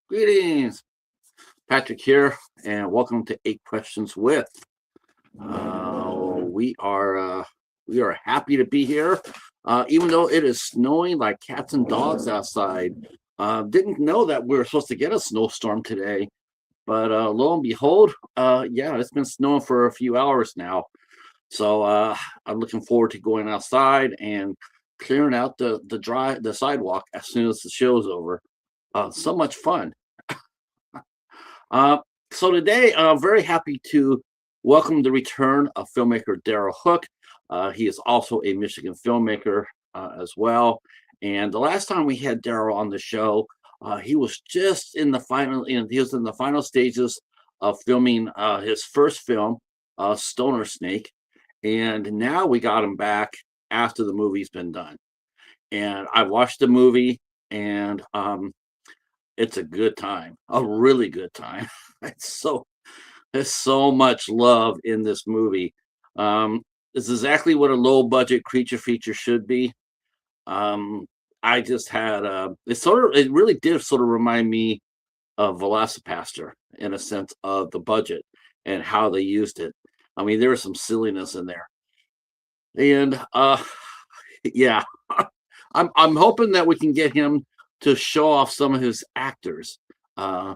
Greetings, Patrick here, and welcome to Eight Questions with. We are happy to be here, even though it is snowing like cats and dogs outside. Didn't know that we were supposed to get a snowstorm today, but lo and behold, yeah, it's been snowing for a few hours now. So I'm looking forward to going outside and clearing out the sidewalk as soon as the show's over. So much fun. Uh, so today, I'm very happy to welcome the return of filmmaker Daryl Hook. He is also a Michigan filmmaker as well. And the last time we had Daryl on the show, he was just in the final. He was in the final stages of filming his first film, Stoner Snake, and now we got him back after the movie's been done. And I watched the movie, and it's a good time, a really good time. It's so there's so much love in this movie. Um, it's exactly what a low budget creature feature should be. Um, I just had it really did sort of remind me of Velocipaster in a sense of the budget and how they used it. I mean, there was some silliness in there, and yeah, I'm hoping that we can get him to show off some of his actors. Uh,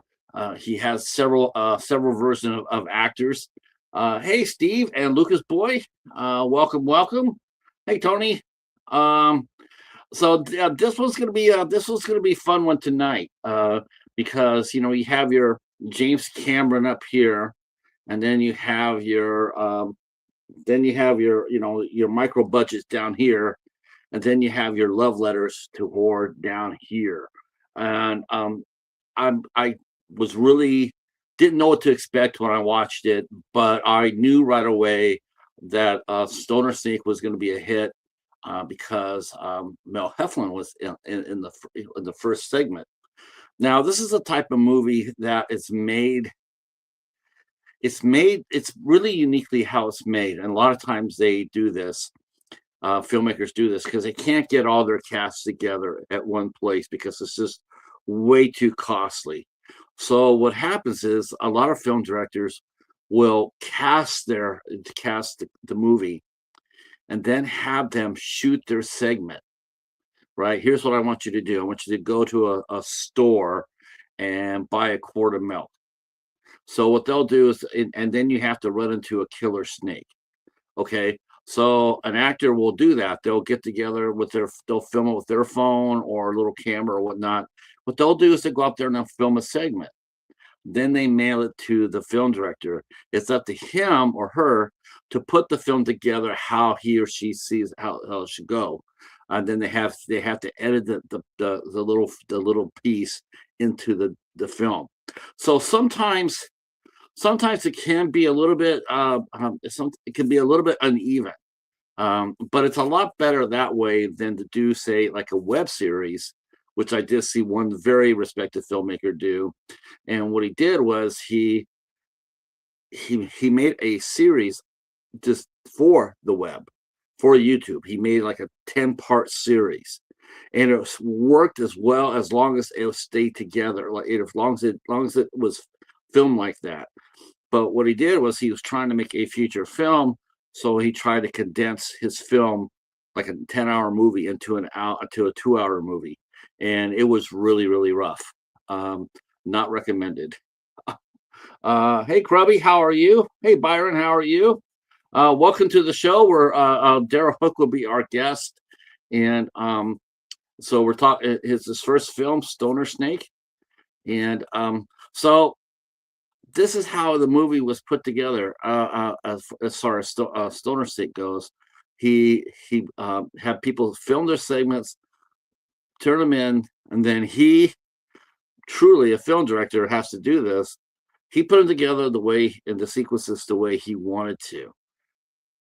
he has several versions of actors. Hey, Steve and Lucas Boy, welcome, welcome. Hey, Tony. Um, this one's gonna be fun one tonight because you have your James Cameron up here, and then you have your your micro budgets down here, and then you have your love letters to war down here. And I was really didn't know what to expect when I watched it, but I knew right away that Stoner Snake was going to be a hit because Mel Heflin was in the first segment. Now, this is a type of movie that is made. It's really uniquely how it's made, and a lot of times they do this. Filmmakers do this because they can't get all their casts together at one place because it's just way too costly. So what happens is a lot of film directors will cast the movie and then have them shoot their segment. Right? Here's what I want you to do. I want you to go to a store and buy a quart of milk. So what they'll do is, and then you have to run into a killer snake. Okay. So an actor will do that. They'll get together they'll film it with their phone or a little camera or whatnot. What they'll do is they go up there and they'll film a segment. Then they mail it to the film director. It's up to him or her to put the film together how he or she sees how it should go. And then they have to edit the little piece into the film. So sometimes it can be a little bit it can be a little bit uneven, but it's a lot better that way than to do, say, like a web series, which I did see one very respected filmmaker do. And what he did was he made a series just for the web, for YouTube. He made like a 10-part series, and it worked as well as long as it stayed together, like as long as it was filmed like that. But what he did was he was trying to make a feature film, so he tried to condense his film like a 10-hour movie into a 2-hour movie, and it was really really rough. Not recommended. Hey, Grubby, how are you? Hey, Byron, how are you? Welcome to the show. Where Daryl Hook will be our guest, and so we're talking. It's his first film, Stoner Snake, and so this is how the movie was put together. As far as Stoner Snake goes, he had people film their segments, turn them in, and then he, truly a film director, has to do this. He put them together the way in the sequences the way he wanted to,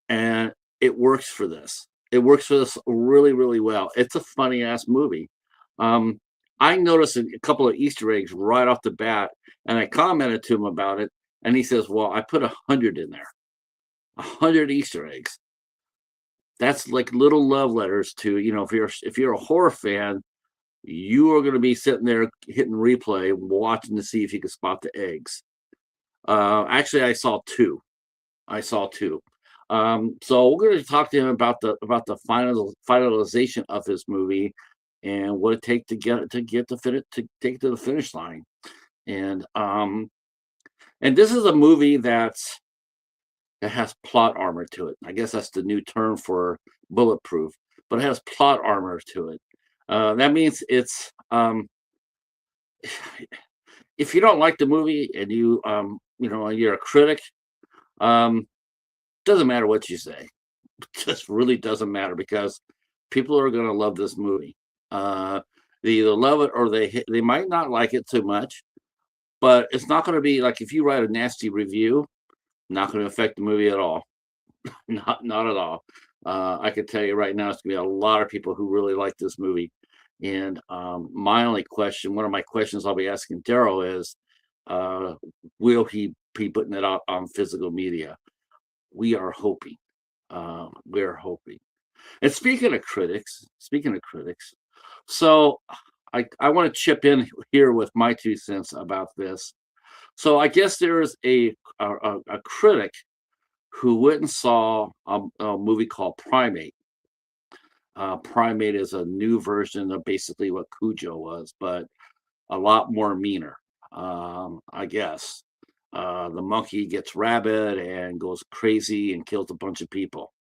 and it works for this. It works for this really really well. It's a funny ass movie. Um, I noticed a couple of Easter eggs right off the bat, and I commented to him about it, and he says, "Well, I put 100 in there, 100 Easter eggs. That's like little love letters to if you're a horror fan, you are going to be sitting there hitting replay, watching to see if you can spot the eggs. Actually, I saw two. So we're going to talk to him about the finalization of this movie and what it takes to take it to the finish line. And this is a movie that has plot armor to it. I guess that's the new term for bulletproof, but it has plot armor to it. That means it's if you don't like the movie and you're a critic, doesn't matter what you say. It just really doesn't matter because people are going to love this movie. They either love it or they might not like it too much, but it's not going to be like if you write a nasty review, not going to affect the movie at all. Not at all. I can tell you right now, it's going to be a lot of people who really like this movie. And one of my questions I'll be asking Daryl is, will he be putting it out on physical media? We are hoping. We're hoping. And speaking of critics, so I want to chip in here with my 2 cents about this. So I guess there's a critic who went and saw a movie called Primate. Primate is a new version of basically what Cujo was, but a lot more meaner, I guess. The monkey gets rabid and goes crazy and kills a bunch of people.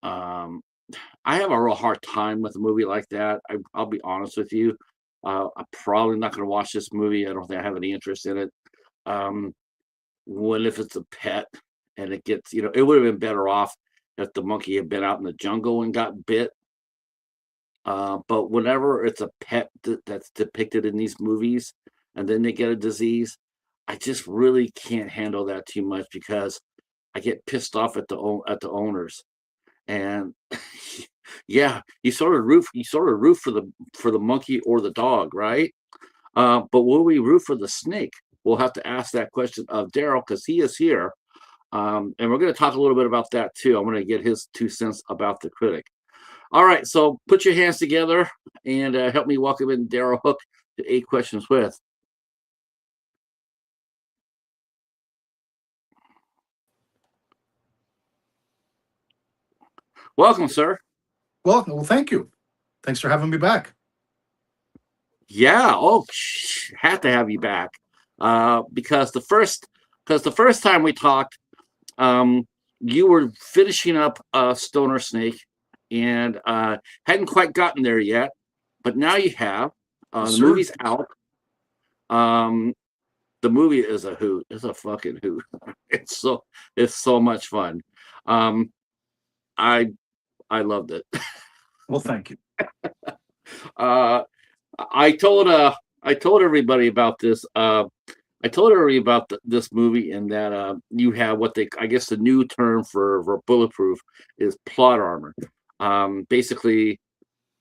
I have a real hard time with a movie like that. I'll be honest with you. I'm probably not going to watch this movie. I don't think I have any interest in it. If it's a pet and it gets, it would have been better off if the monkey had been out in the jungle and got bit. But whenever it's a pet that's depicted in these movies and then they get a disease, I just really can't handle that too much because I get pissed off at the owners. And yeah, you sort of root for the monkey or the dog, right? But will we root for the snake? We'll have to ask that question of Daryl because he is here. And we're going to talk a little bit about that too. I'm going to get his 2 cents about the critic. All right, so put your hands together and help me welcome in Daryl Hook to 8 Questions With. Welcome, sir. Well, thank you. Thanks for having me back. Yeah. Oh, had to have you back because the first time we talked, you were finishing up Stoner Snake and hadn't quite gotten there yet, but now you have. The movie's out. The movie is a hoot. It's a fucking hoot. It's so much fun. I loved it. Well, thank you. I told everybody about this. I told everybody about this movie and that you have I guess the new term for bulletproof is plot armor. Basically,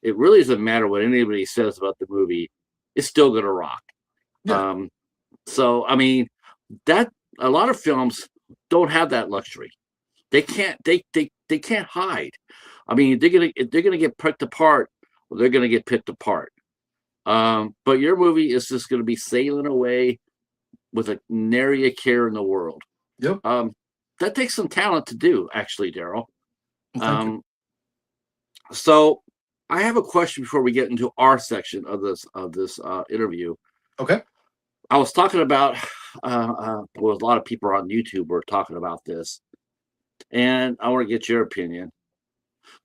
it really doesn't matter what anybody says about the movie; it's still gonna rock. Yeah. So I mean, that a lot of films don't have that luxury. They can't hide. I mean, if they're gonna get picked apart, well, they're gonna get picked apart. But your movie is just gonna be sailing away with a nary a care in the world. Yep. That takes some talent to do, actually, Daryl. Well, thank you. So I have a question before we get into our section of this interview. Okay. I was talking about a lot of people on YouTube were talking about this, and I want to get your opinion.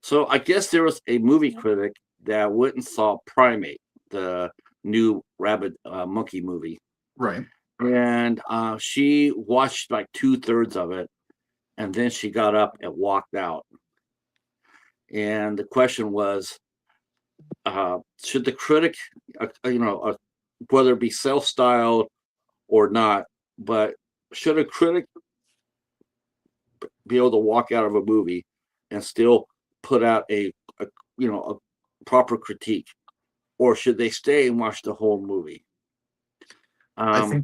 So I guess there was a movie critic that went and saw Primate, the new rabbit monkey movie. Right. And she watched like 2/3 of it, and then she got up and walked out. And the question was, should the critic, whether it be self-styled or not, but should a critic be able to walk out of a movie and still put out a proper critique, or should they stay and watch the whole movie? I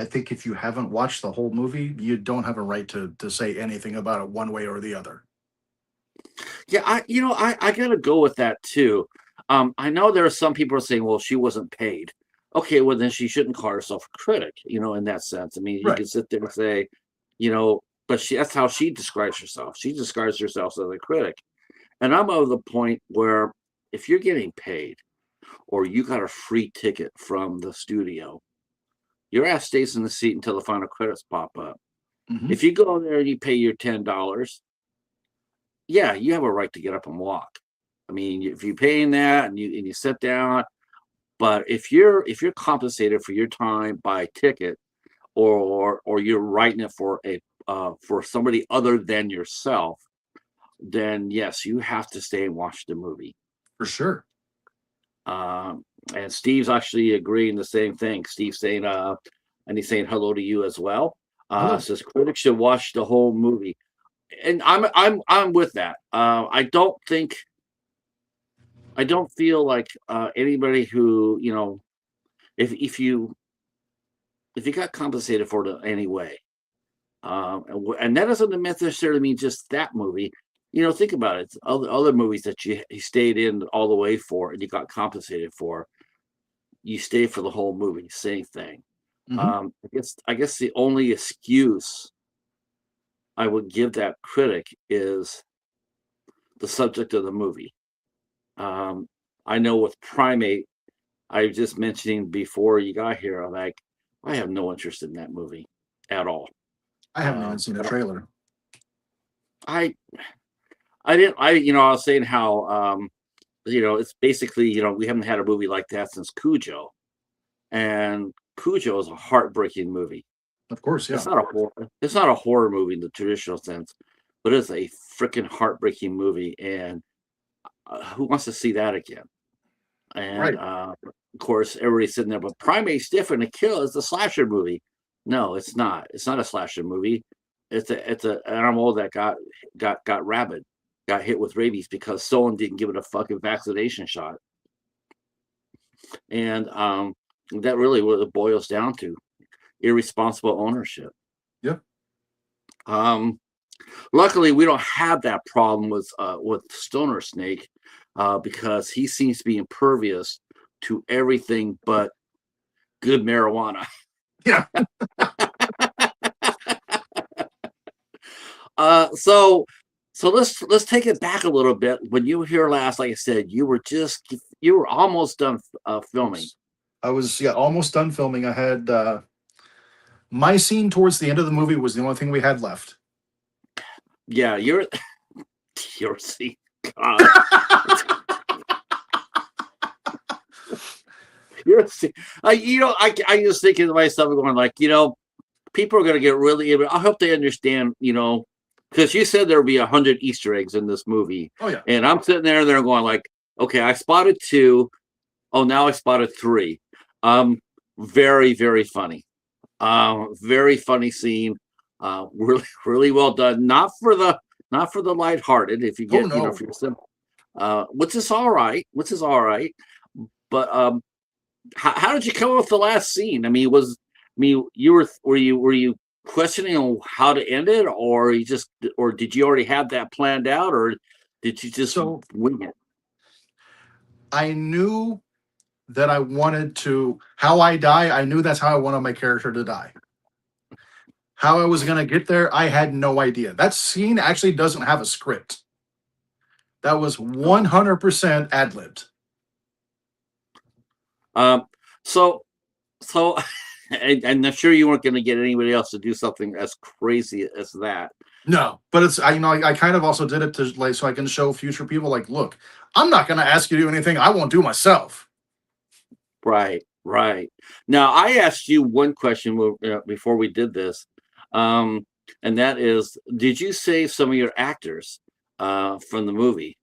think if you haven't watched the whole movie, you don't have a right to say anything about it one way or the other. Yeah, I gotta go with that too. I know there are some people saying, well, she wasn't paid. Okay, well then she shouldn't call herself a critic, in that sense. I mean, you Right. can sit there and say, but that's how she describes herself. She describes herself as a critic. And I'm of the point where if you're getting paid or you got a free ticket from the studio, your ass stays in the seat until the final credits pop up. Hmm. If you go there and you pay your $10, yeah, you have a right to get up and walk. I mean, if you're paying that and you sit down, but if you're compensated for your time by ticket, or you're writing it for somebody other than yourself, then yes, you have to stay and watch the movie. For sure. And Steve's actually agreeing the same thing. Steve's saying, and he's saying hello to you as well. Hello. Says critics should watch the whole movie, and I'm with that. I don't feel like anybody who if you got compensated for it anyway, and that doesn't necessarily mean just that movie. Think about it. Other movies that you stayed in all the way for and you got compensated for, you stay for the whole movie. Same thing. Hmm. I guess the only excuse I would give that critic is the subject of the movie. Um, I know with Primate, I was just mentioning before you got here, I'm like, I have no interest in that movie at all. I haven't even Um, seen a I don't- trailer. I I didn't I was saying how it's basically, we haven't had a movie like that since Cujo. And Cujo is a heartbreaking movie. Of course, yeah. It's not a horror movie in the traditional sense, but it's a freaking heartbreaking movie. And who wants to see that again? And Right. of course, everybody's sitting there, but Primate's different. A kill is a slasher movie. No, it's not. It's not a slasher movie. It's a animal that got rabid, got hit with rabies because someone didn't give it a fucking vaccination shot. And that really what it boils down to: irresponsible ownership. Yep. Um, Luckily, we don't have that problem with Stoner Snake, because he seems to be impervious to everything but good marijuana. Yeah. So let's take it back a little bit. When you were here last, like I said, you were almost done filming. I was, yeah, almost done filming. I had my scene towards the end of the movie was the only thing we had left. Yeah, you're see, God, you're see, I just thinking to myself going like, people are going to get really. I hope they understand, because you said there would be 100 Easter eggs in this movie, Oh yeah. and I'm sitting there and they're going like, okay, I spotted 2. Oh, now I spotted 3. Very, very funny. Very funny scene. Really, really well done. Not for the lighthearted. If you Oh get, no. if you're simple, which is all right. But how did you come up with the last scene? I mean, were you questioning on how to end it, or did you already have that planned out, or did you just So wing it? I knew that I wanted to how I die. I knew that's how I wanted my character to die. How I was gonna get there, I had no idea. That scene actually doesn't have a script. That was 100% ad libbed. Um, so so, and I'm sure you weren't going to get anybody else to do something as crazy as that. No, but it's I kind of also did it to like so I can show future people like, look, I'm not gonna ask you to do anything I won't do myself. Right, right. Now, I asked you one question before we did this, um, and that is, did you save some of your actors from the movie?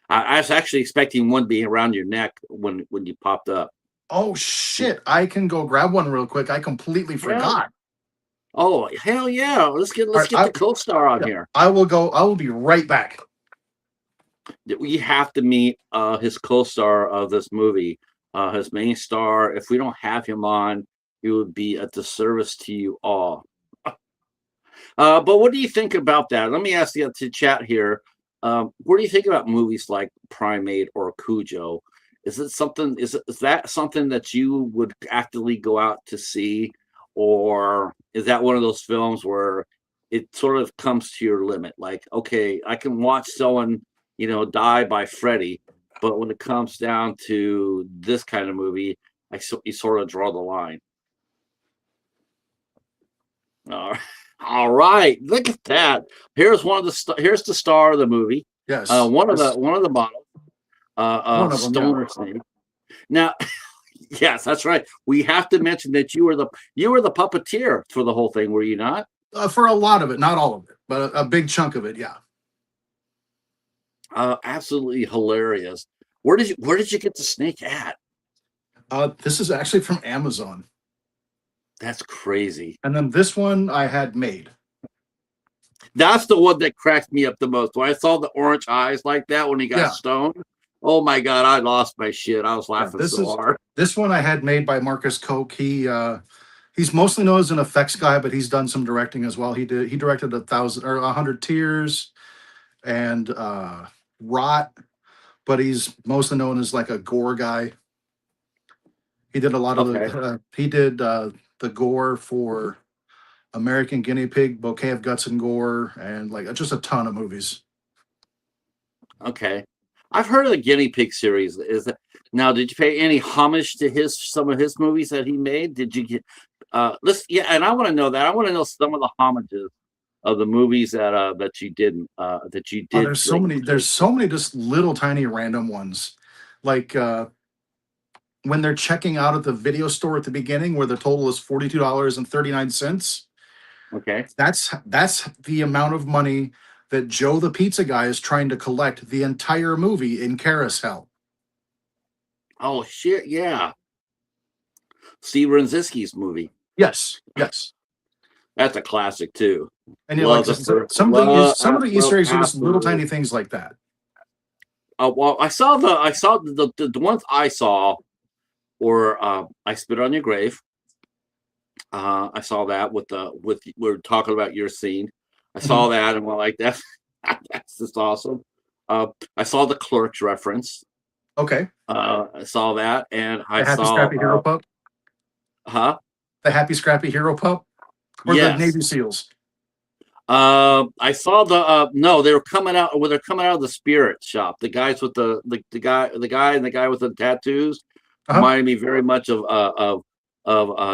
I was actually expecting one being around your neck when you popped up. Oh shit! I can go grab one real quick. I completely Hell, forgot. oh hell yeah! Let's get All let's right, get the co-star on yeah, here. I will go. I will be right back. We have to meet his co-star of this movie, his main star. If we don't have him on, it would be a disservice to you all. But what do you think about that? Let me ask you to chat here. What do you think about movies like Primate or Cujo? Is it something? Is that something that you would actively go out to see, or is that one of those films where it sort of comes to your limit? Like, okay, I can watch someone, die by Freddy, but when it comes down to this kind of movie, you sort of draw the line. All right. All right, look at that. Here's one of here's the star of the movie. Yes. One of the models, One of them. Yeah. Stoner Snake. Now, yes, that's right. We have to mention that you were the puppeteer for the whole thing, were you not? For a lot of it, not all of it, but a big chunk of it. Yeah. Absolutely hilarious. Where did you get the snake at? This is actually from Amazon. That's crazy. And then this one I had made. That's the one that cracked me up the most. When I saw the orange eyes like that when he got stoned, oh my god, I lost my shit. I was laughing hard. This one I had made by Marcus Koch. He's mostly known as an effects guy, but he's done some directing as well. He directed 100 Tears and Rot, but he's mostly known as like a gore guy. He did a lot of the gore for American Guinea Pig, Bouquet of Guts and Gore, and like just a ton of movies. Okay, I've heard of the Guinea Pig series. Now? Did you pay any homage to some of his movies that he made? Did you get? And I want to know that. I want to know some of the homages of the movies that you didn't that you did. There's so many. There's so many just little tiny random ones, like when they're checking out at the video store at the beginning, where the total is $42.39. Okay, that's the amount of money that Joe the pizza guy is trying to collect the entire movie in Carousel. Oh shit! Yeah, Steve Renzinski's movie. Yes. That's a classic too. And some of the Easter eggs are just little tiny things like that. Well, I saw the ones I saw, or I Spit on Your Grave. I saw that with we were talking about your scene. I saw that and went like that. That's just awesome. I saw the Clerks reference. Okay. I saw that, and I Happy saw Scrappy Hero Pup. Huh? The Happy Scrappy Hero Pup, or the Navy SEALs. I saw the no, they were coming out. Well, they're coming out of the spirit shop. The guys with the guy and the guy with the tattoos reminded me very much of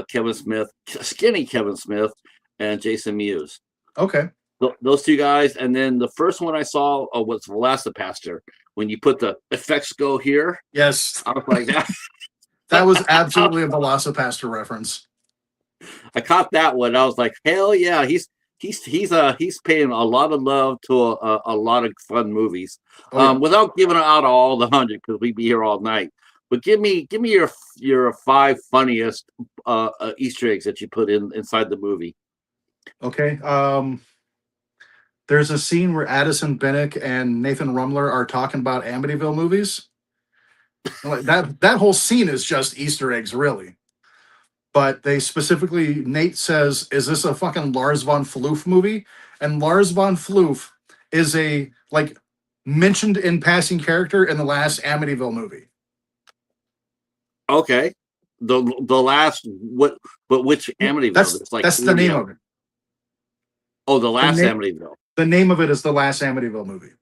Kevin Smith, skinny Kevin Smith, and Jason Mewes. Okay. Those two guys, and then the first one I saw was Velocipaster. When you put the effects go here, yes, I was like that. That was absolutely a Velocipaster reference. I caught that one. I was like, hell yeah, he's paying a lot of love to a lot of fun movies. Without giving out all the 100, because we'd be here all night. But give me your 5 funniest Easter eggs that you put inside the movie. Okay. There's a scene where Addison Bennick and Nathan Rumler are talking about Amityville movies. Like that whole scene is just Easter eggs, really. But they specifically, Nate says, "Is this a fucking Lars von Floof movie?" And Lars von Floof is a mentioned in passing character in the last Amityville movie. Okay, the last what? But which Amityville? That's the name of it. Oh, the last Amityville. The name of it is the last Amityville movie.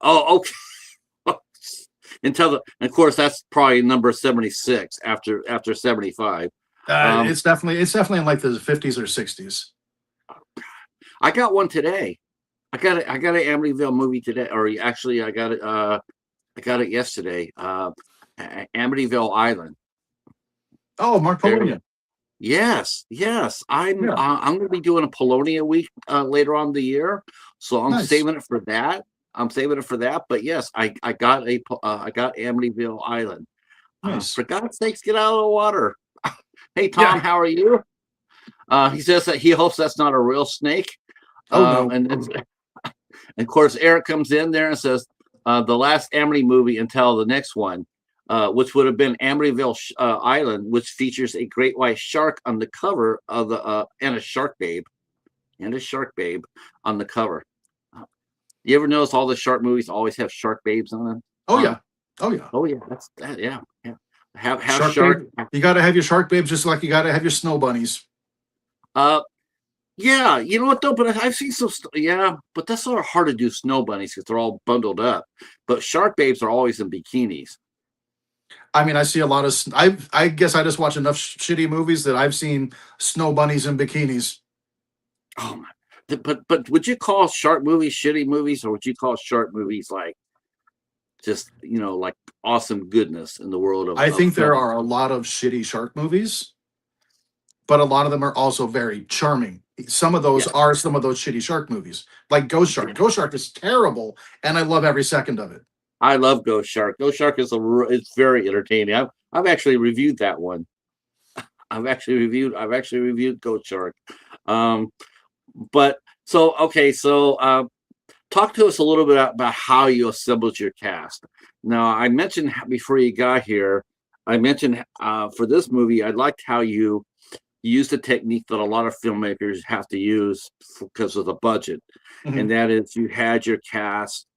Oh, okay. Of course, that's probably number 76 after 75. It's definitely in like the 50s or 60s. I got one today. I got an Amityville movie today, or actually, I got it yesterday. Amityville Island. Oh, Mark Polonia. Yes. I'm going to be doing a Polonia week later on in the year, so I'm saving it for that. But yes, I got Amityville Island. Nice. For God's sakes, get out of the water. Hey Tom, how are you? He says that he hopes that's not a real snake. No. And of course Eric comes in there and says the last Amity movie until the next one. Which would have been Amityville Island, which features a great white shark on the cover of the and a shark babe on the cover. You ever notice all the shark movies always have shark babes on them? Oh yeah, oh yeah. Oh yeah, that's that. Yeah, yeah. Have Shark babe. shark. You got to have your shark babes just like you got to have your snow bunnies. Uh, yeah. You know what though? But I've seen some. Yeah, but that's sort of hard to do snow bunnies because they're all bundled up. But shark babes are always in bikinis. I mean, I see a lot of. I guess I just watch enough shitty movies that I've seen snow bunnies in bikinis. Oh my. But would you call shark movies shitty movies, or would you call shark movies like just like awesome goodness in the world I of think there film? are a lot of shitty shark movies, but a lot of them are also very charming. Some of those Yeah, are some of those shitty shark movies, like Ghost Shark. Ghost Shark is terrible, and I love every second of it. I love Ghost Shark. Ghost Shark is it's very entertaining. I've actually reviewed that one. I've actually reviewed Ghost Shark. Um, but so okay, so talk to us a little bit about how you assembled your cast. Now, I mentioned before you got here, I mentioned for this movie, I liked how you used a technique that a lot of filmmakers have to use because of the budget, and Mhm. that is you had your cast.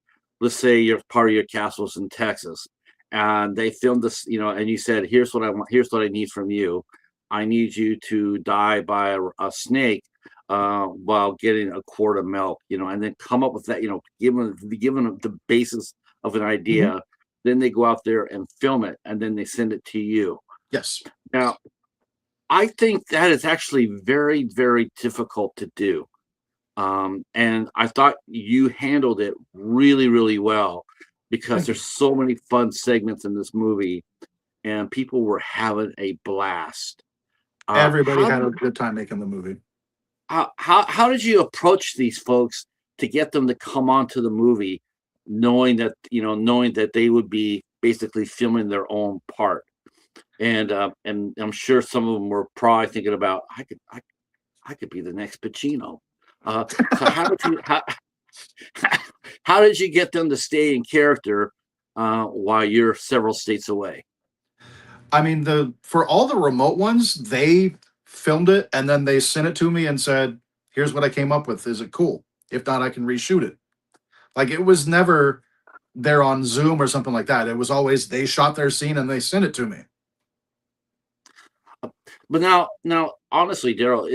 Let's say your part of your cast was in Texas, and they filmed this, and you said, "Here's what I want. Here's what I need from you. I need you to die by a snake." While getting a quart of milk, and then come up with that, given them the basis of an Mhm. idea, then they go out there and film it, and then they send it to you. Yes. Now, I think that is actually very, very difficult to do. And I thought you handled it really, really well because Thank you. there's so many fun segments in this movie, and people were having a blast. Everybody How had did a good time making the movie. how did you approach these folks to get them to come onto the movie, knowing that they would be basically filming their own part, and I'm sure some of them were probably thinking about I could be the next Pacino. So how did you get them to stay in character while you're several states away? I mean, the for all the remote ones, they filmed it and then they sent it to me and said, "Here's what I came up with. Is it cool? If not, I can reshoot it." Like it was never there on Zoom or something like that. It was always they shot their scene and they sent it to me. But now, honestly, Daryl,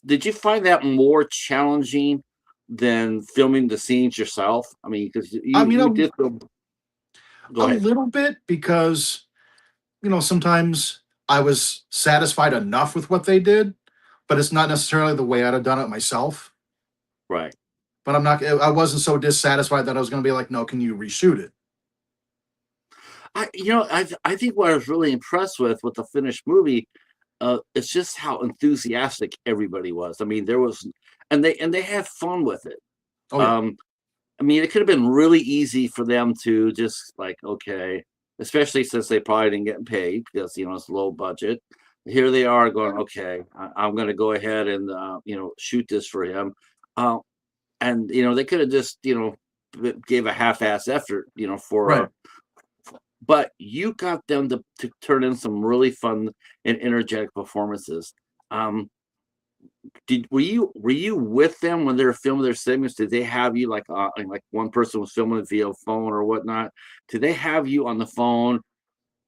did you find that more challenging than filming the scenes yourself? I mean, because I you mean, you did film. Go a ahead. little bit because sometimes I was satisfied enough with what they did, but it's not necessarily the way I'd have done it myself. Right. But I'm not. I wasn't so dissatisfied that I was going to be like, "No, can you reshoot it?" I think what I was really impressed with the finished movie, it's just how enthusiastic everybody was. I mean, there was, and they had fun with it. Oh yeah, Um, I mean, it could have been really easy for them to just like, okay, especially since they probably didn't get paid because it's low budget. Here they are going, okay, I'm going to go ahead and shoot this for him, uh, and they could have just gave a half-ass effort, right. but you got them to turn in some really fun and energetic performances. Um, were you with them when they were filming their segments? Did they have you like one person was filming it via phone or whatnot? Did they have you on the phone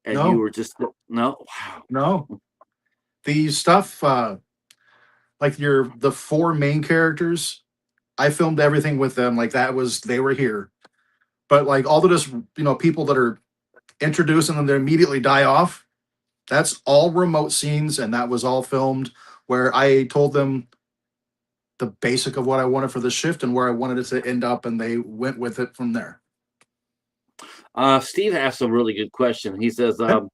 and you No, were just no? Wow. no. The stuff like the four main characters, I filmed everything with them. Like that was they were here. But like all the just people that are introduced and then they immediately die off. That's all remote scenes, and that was all filmed where I told them the basic of what I wanted for the shift and where I wanted it to end up, and they went with it from there. Steve asked a really good question. He says, Okay.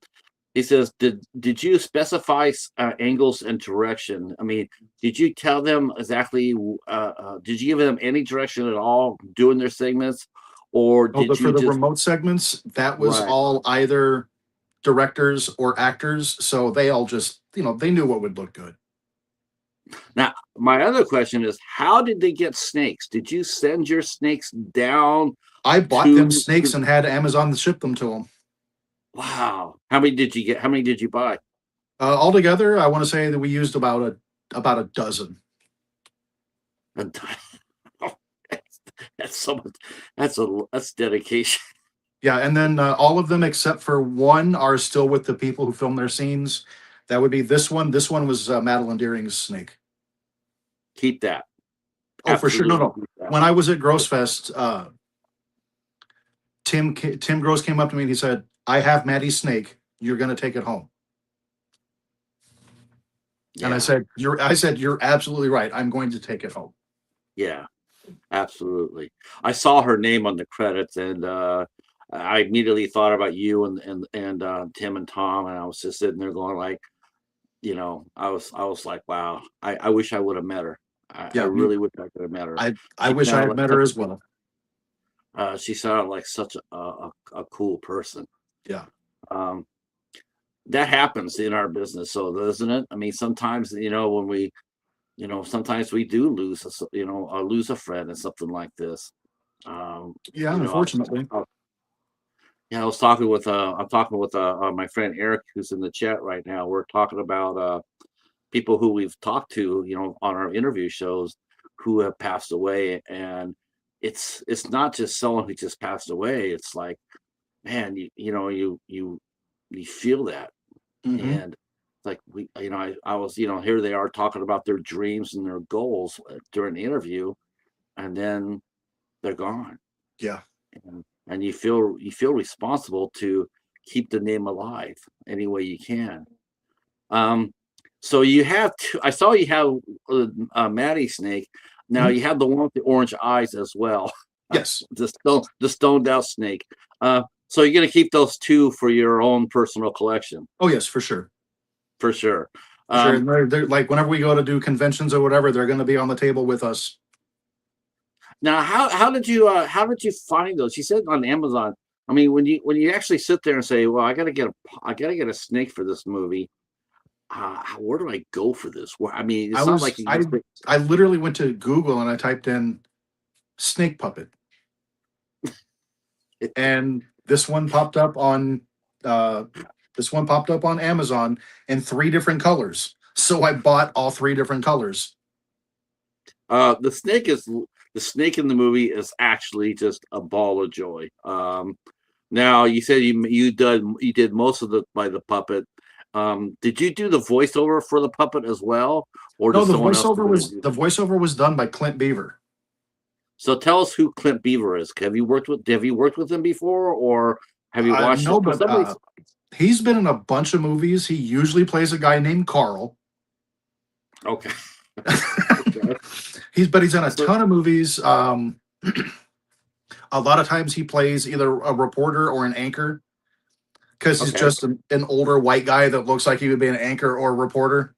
did you specify angles and direction? I mean, did you tell them exactly? Did you give them any direction at all doing their segments, or Oh, did but for you the just remote segments, that was right? all either directors or actors, so they all just they knew what would look good. Now, my other question is, how did they get snakes? Did you send your snakes down I bought them to? snakes and had Amazon ship them to them. Wow. How many did you get? How many did you buy? Altogether, I want to say that we used about a dozen. That's so much. That's dedication. Yeah, and then all of them except for one are still with the people who film their scenes. That would be this one. This one was Madeline Deering's snake. Keep that. Oh, for sure. No, Absolutely no. keep that. When I was at Grossfest, Tim Gross came up to me and he said, "I have Maddie's snake. You're going to take it home." And I Yeah. said, "You're absolutely right. I'm going to take it home." Yeah. Absolutely. I saw her name on the credits, and I immediately thought about you and Tim and Tom, and I was just sitting there going like, I was like, wow, I wish I would have met her. I Yeah, really wish I could have met her. I She wish I sounded had like met her such as well. she sounded like such a cool person. Yeah. Um, that happens in our business, so doesn't it? I mean, sometimes when sometimes we do lose lose a friend and something like this. Um, Yeah, you know, unfortunately. yeah, I was talking with I'm talking with my friend Eric, who's in the chat right now. We're talking about people who we've talked to, on our interview shows, who have passed away, and it's not just someone who just passed away. It's like, man, you feel that, Hmm. and like I was, here they are talking about their dreams and their goals during the interview, and then they're gone. Yeah. And you feel responsible to keep the name alive any way you can. Um, so you have two, I saw you have Maddie Snake. Now Mhm. you have the one with the orange eyes as well, Yes. the stoned out snake. So you're gonna keep those two for your own personal collection Oh, yes, for sure. for sure. For sure. Um, And they're like, whenever we go to do conventions or whatever, they're going to be on the table with us. Now, how did you find those? You said on Amazon. I mean, when you actually sit there and say, "Well, I gotta get a snake for this movie," where do I go for this? Where I mean, I it's not like was, you I, just say, I literally went to Google and I typed in snake puppet, and uh, this one popped up on Amazon in three different colors. So I bought all three different colors. the snake in the movie is actually just a ball of joy. Now you said you did most of the by the puppet. Did you do the voiceover for the puppet as well, or No, did someone else do it? the voiceover was done by Clint Beaver. So tell us who Clint Beaver is. Have you worked with him before, or have you watched it? No, Because but somebody's he's been in a bunch of movies. He usually plays a guy named Carl. okay. Okay. He's in a So ton of movies. A lot of times he plays either a reporter or an anchor because he's okay. just an older white guy that looks like he would be an anchor or a reporter.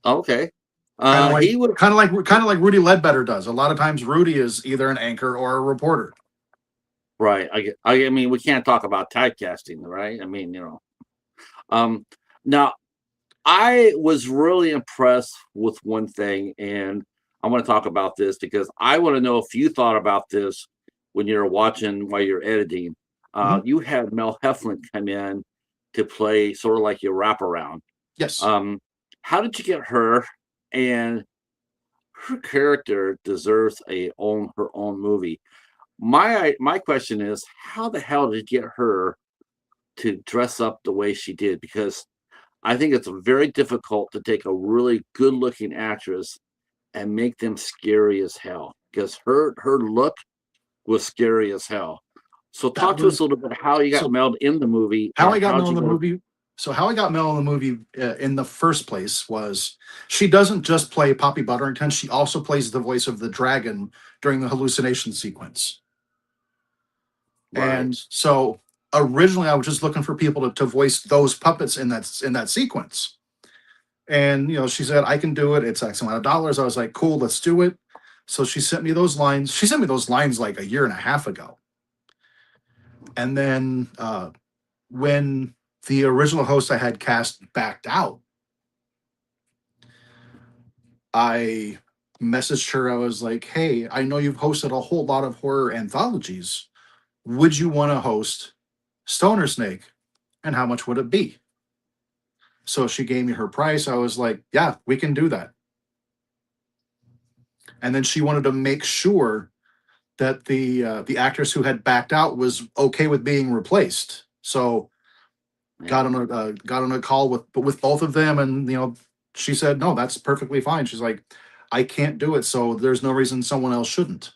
Okay. Kind of like He would Rudy Ledbetter does. A lot of times Rudy is either an anchor or a reporter. right. I mean, we can't talk about typecasting, right? I mean, Um, now I was really impressed with one thing, and I want to talk about this because I want to know if you thought about this when you're watching while you're editing. Mhm. You had Mel Heflin come in to play sort of like your wraparound. Yes. Um, how did you get her? And her character deserves her own movie. My question is, how the hell did you get her to dress up the way she did? Because I think it's very difficult to take a really good looking actress and make them scary as hell, because her look was scary as hell. So That talk to us was a little bit how you got so Mel in the movie how and I got how'd Mel in you the get her. movie. So how I got Mel in the movie in the first place was she doesn't just play Poppy Butterington, she also plays the voice of the dragon during the hallucination sequence. Right. And so originally I was just looking for people to voice those puppets in that sequence. And she said, I can do it. It's X amount of dollars. I was like, cool, let's do it. So she sent me those lines. She sent me those lines like a year and a half ago. And then when the original host I had cast backed out, I messaged her. I was like, hey, I know you've hosted a whole lot of horror anthologies. Would you want to host Stoner Snake? And how much would it be? So she gave me her price. I was like, yeah, we can do that. and then she wanted to make sure that the actress who had backed out was okay with being replaced. So Yeah. got on a call with both of them, and she said no, that's perfectly fine. She's like, I can't do it, so there's no reason someone else shouldn't.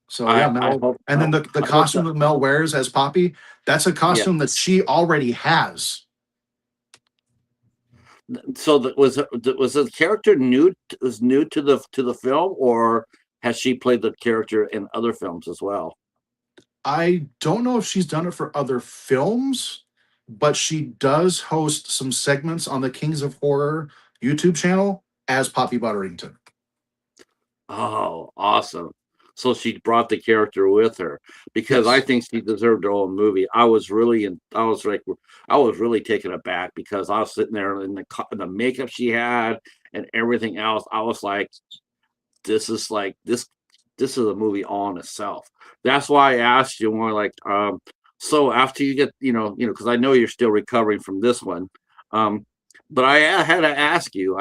So yeah, I Mel, hope and then so. the I hope costume so. that Mel wears as Poppy, that's a Yeah. costume that she already has. So was the character new? Was new to the film, or has she played the character in other films as well? I don't know if she's done it for other films, but she does host some segments on the Kings of Horror YouTube channel as Poppy Butterington. Oh, awesome. So she brought the character with her because I Yes. think she deserved her own movie. I was like, I was really taken aback because I was sitting there in the makeup she had and everything else. I was this is like this is a movie all in itself. That's why I asked you more like, so after you get, because I know you're still recovering from this one. Um, but I had to ask you,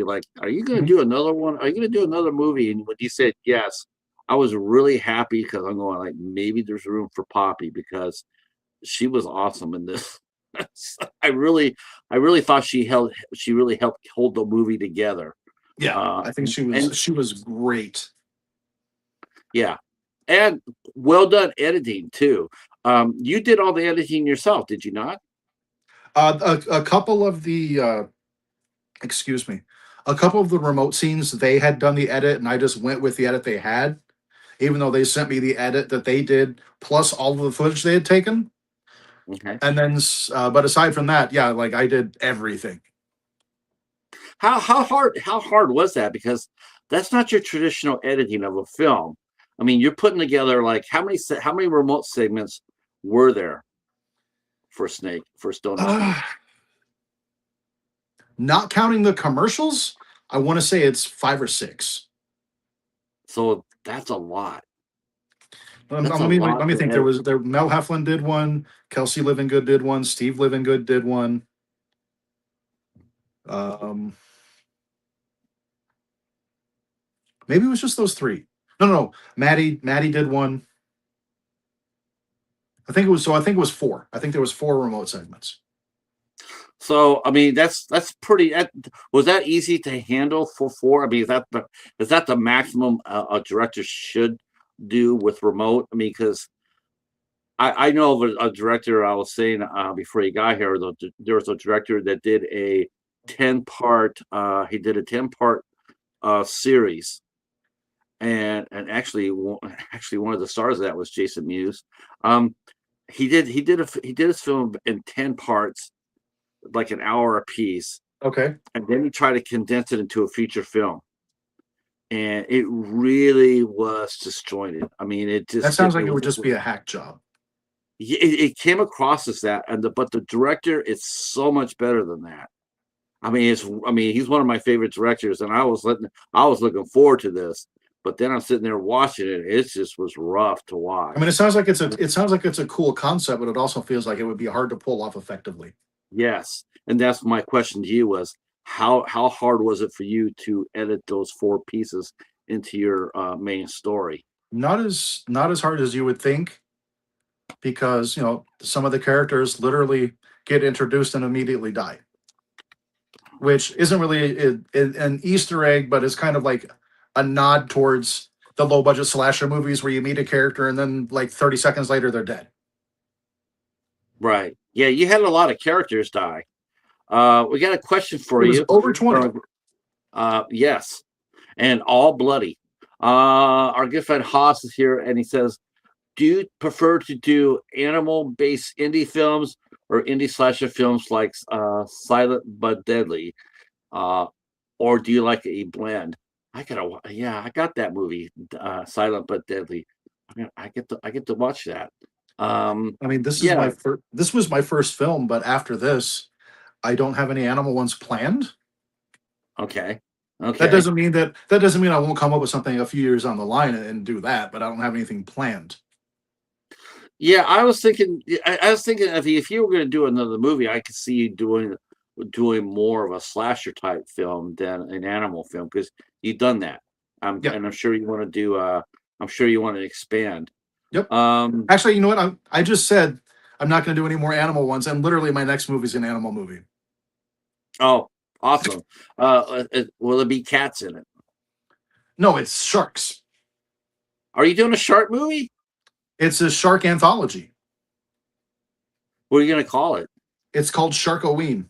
like, are you gonna Mhm. do another one? Are you gonna do another movie? And when you said yes, I was really happy because I'm going like maybe there's room for Poppy because she was awesome in this. I really I really thought she really helped hold the movie together. Yeah, Uh I think and she was great. Yeah, and well done editing too. You did all the editing yourself, did you not? A couple of the excuse me, a couple of the remote scenes they had done the edit, and I just went with the edit they had, even though they sent me the edit that they did plus all of the footage they had taken. Okay. And then, but aside from that, yeah, like I did everything. How hard was that? Because that's not your traditional editing of a film. I mean, you're putting together like how many remote segments were there for Stoner Snake? Uh, Not counting the commercials, I want to say it's five or six. So that's a lot. That's a Let lot me to think. edit. Mel Heflin did one, Kelsey Livingood did one, Steve Livingood did one. Um, Maybe it was just those three. No. Maddie did one. I think it was four. I think there was four remote segments. So I mean, that's pretty. Was that easy to handle for four? I mean, is that the maximum a director should do with remote? I mean, because I know of a director I was saying before he got here. There was a director that did a 10-part. He did a 10-part series, and actually one of the stars of that was Jason Mewes. Um, he did his film in 10 parts, like an hour a piece, Okay, and then he tried to condense it into a feature film, and it really was disjointed. I mean, it that just sounds did. like it would just be a hack job. It came across as that, but the director is so much better than that. I mean, he's one of my favorite directors, and I was looking forward to this, but then I'm sitting there watching it. It just was rough to I mean, watch. it sounds like it's a cool concept, but it also feels like it would be hard to pull off effectively. Yes, and that's my question to you was how hard was it for you to edit those four pieces into your main story? Not as hard as you would think, because some of the characters literally get introduced and immediately die, which isn't really an Easter egg, but it's kind of like a nod towards the low budget slasher movies where you meet a character and then like 30 seconds later they're dead. Right. Yeah, you had a lot of characters die. We got a question for It was you. over 20. Yes, and all bloody. Our good friend Haas is here, and he says, "Do you prefer to do animal-based indie films or indie slasher films like Silent but Deadly, uh, or do you like a blend?" Yeah, I got that movie, Silent but Deadly. I get to watch that. Um, I mean, yeah, this was my first film, but after this, I don't have any animal ones planned. okay, okay. That doesn't mean I won't come up with something a few years on the line and do that, but I don't have anything planned. Yeah, I was thinking if you were going to do another movie, I could see you doing doing more of a slasher type film than an animal film because you've done that. Yeah. And I'm sure you want to do. I'm sure you want to expand. Yep. Um, Actually, you know what? I just said I'm not going to do any more animal ones, and literally my next movie is an animal movie. oh, awesome. Will there be cats in it? No, it's sharks. Are you doing a shark movie? It's a shark anthology. What are you going to call it? It's called Sharkoween.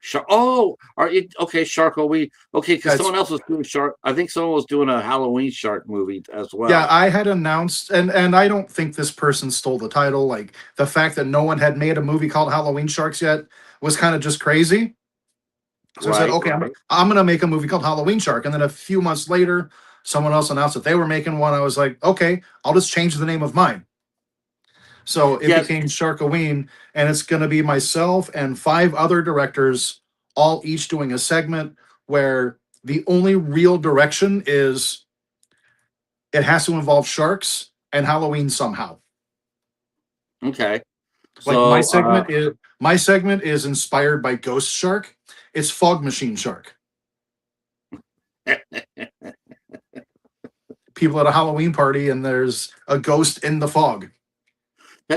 Shark. Oh, are you okay? Shark. We okay? Yeah, Because someone else was doing shark. I think someone was doing a Halloween shark movie as yeah, well. I had announced, and I don't think this person stole the title. Like the fact that no one had made a movie called Halloween Sharks yet was kind of just crazy. So I said, Right, okay, right. I'm gonna make a movie called Halloween Shark. And then a few months later, someone else announced that they were making one. I was like, okay, I'll just change the name of mine. So it Yeah. became Sharkoween, and it's gonna be myself and five other directors, all each doing a segment where the only real direction is it has to involve sharks and Halloween somehow. Okay. Like So, my segment is inspired by Ghost Shark. It's Fog Machine Shark. People at a Halloween party and there's a ghost in the fog.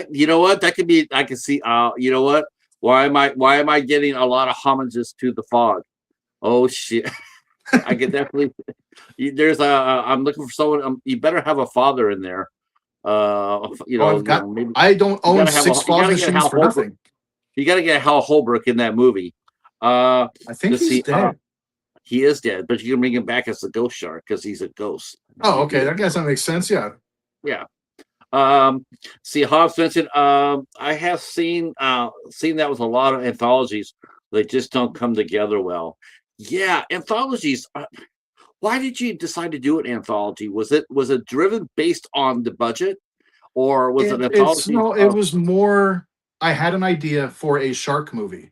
you know what? That could be. I can see. You know what? Why am I getting a lot of homages to the fog? Oh shit! I could definitely. There's a. I'm looking for someone. You better have a father in there. Oh, I've got. Maybe I don't you own gotta have a. six You fog gotta get machines Hal for Holbrook. nothing. You gotta get Hal Holbrook in that movie. Uh, I think let's he's see. dead. He is dead, but you can bring him back as a ghost shark because he's a ghost. Oh, He'd be okay. a I guess that makes sense. Yeah. yeah. See, Hobbs mentioned. I have seen that with a lot of anthologies. They just don't come together well. Yeah, anthologies. Why did you decide to do an anthology? Was it driven based on the budget, or was it an It's anthology no. It of was more. I had an idea for a shark movie,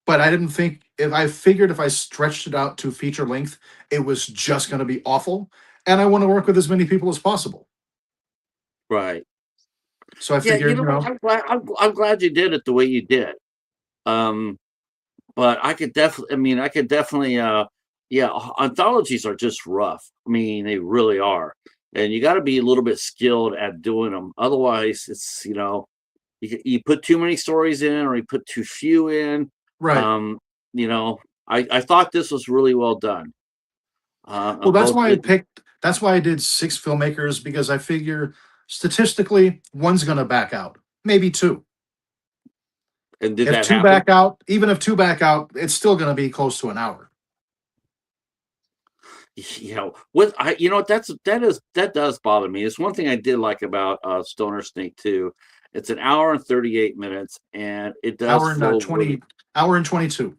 but I didn't think if I figured if I stretched it out to feature length, it was just going to be awful. And I want to work with as many people as possible. right? So I Yeah, you figured, know what? I'm glad you did it the way you did. Um, but I could definitely. I mean, I could definitely. Yeah, anthologies are just rough. I mean, they really are, and you got to be a little bit skilled at doing them. Otherwise, it's you put too many stories in, or you put too few in. right. Um, you know, I thought this was really well done. Well, that's Both why I the, picked. That's why I did six filmmakers because I figure statistically one's going to back out, maybe two. and did If that two happen? back out, even if two back out, it's still going to be close to an hour. What I you know what that does bother me. It's one thing I did like about Stoner Snake too. It's an hour and 38 minutes, and it does Hour and flow really 20, hour and 22.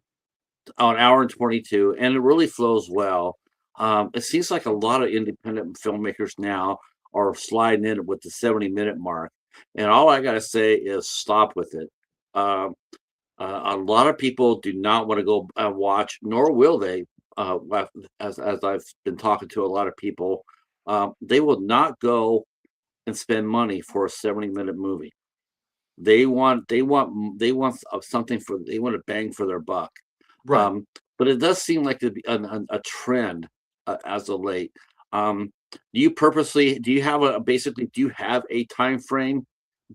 an hour and 22, and it really flows well. It seems like a lot of independent filmmakers now are sliding in with the 70-minute mark, and all I gotta say is stop with it. Um, a lot of people do not want to go watch, nor will they. As I've been talking to a lot of people, they will not go and spend money for a 70-minute movie. Something for they want to bang for their buck. Right. Um, but it does seem like to be a trend as of late. Do you have a basically do you have a time frame?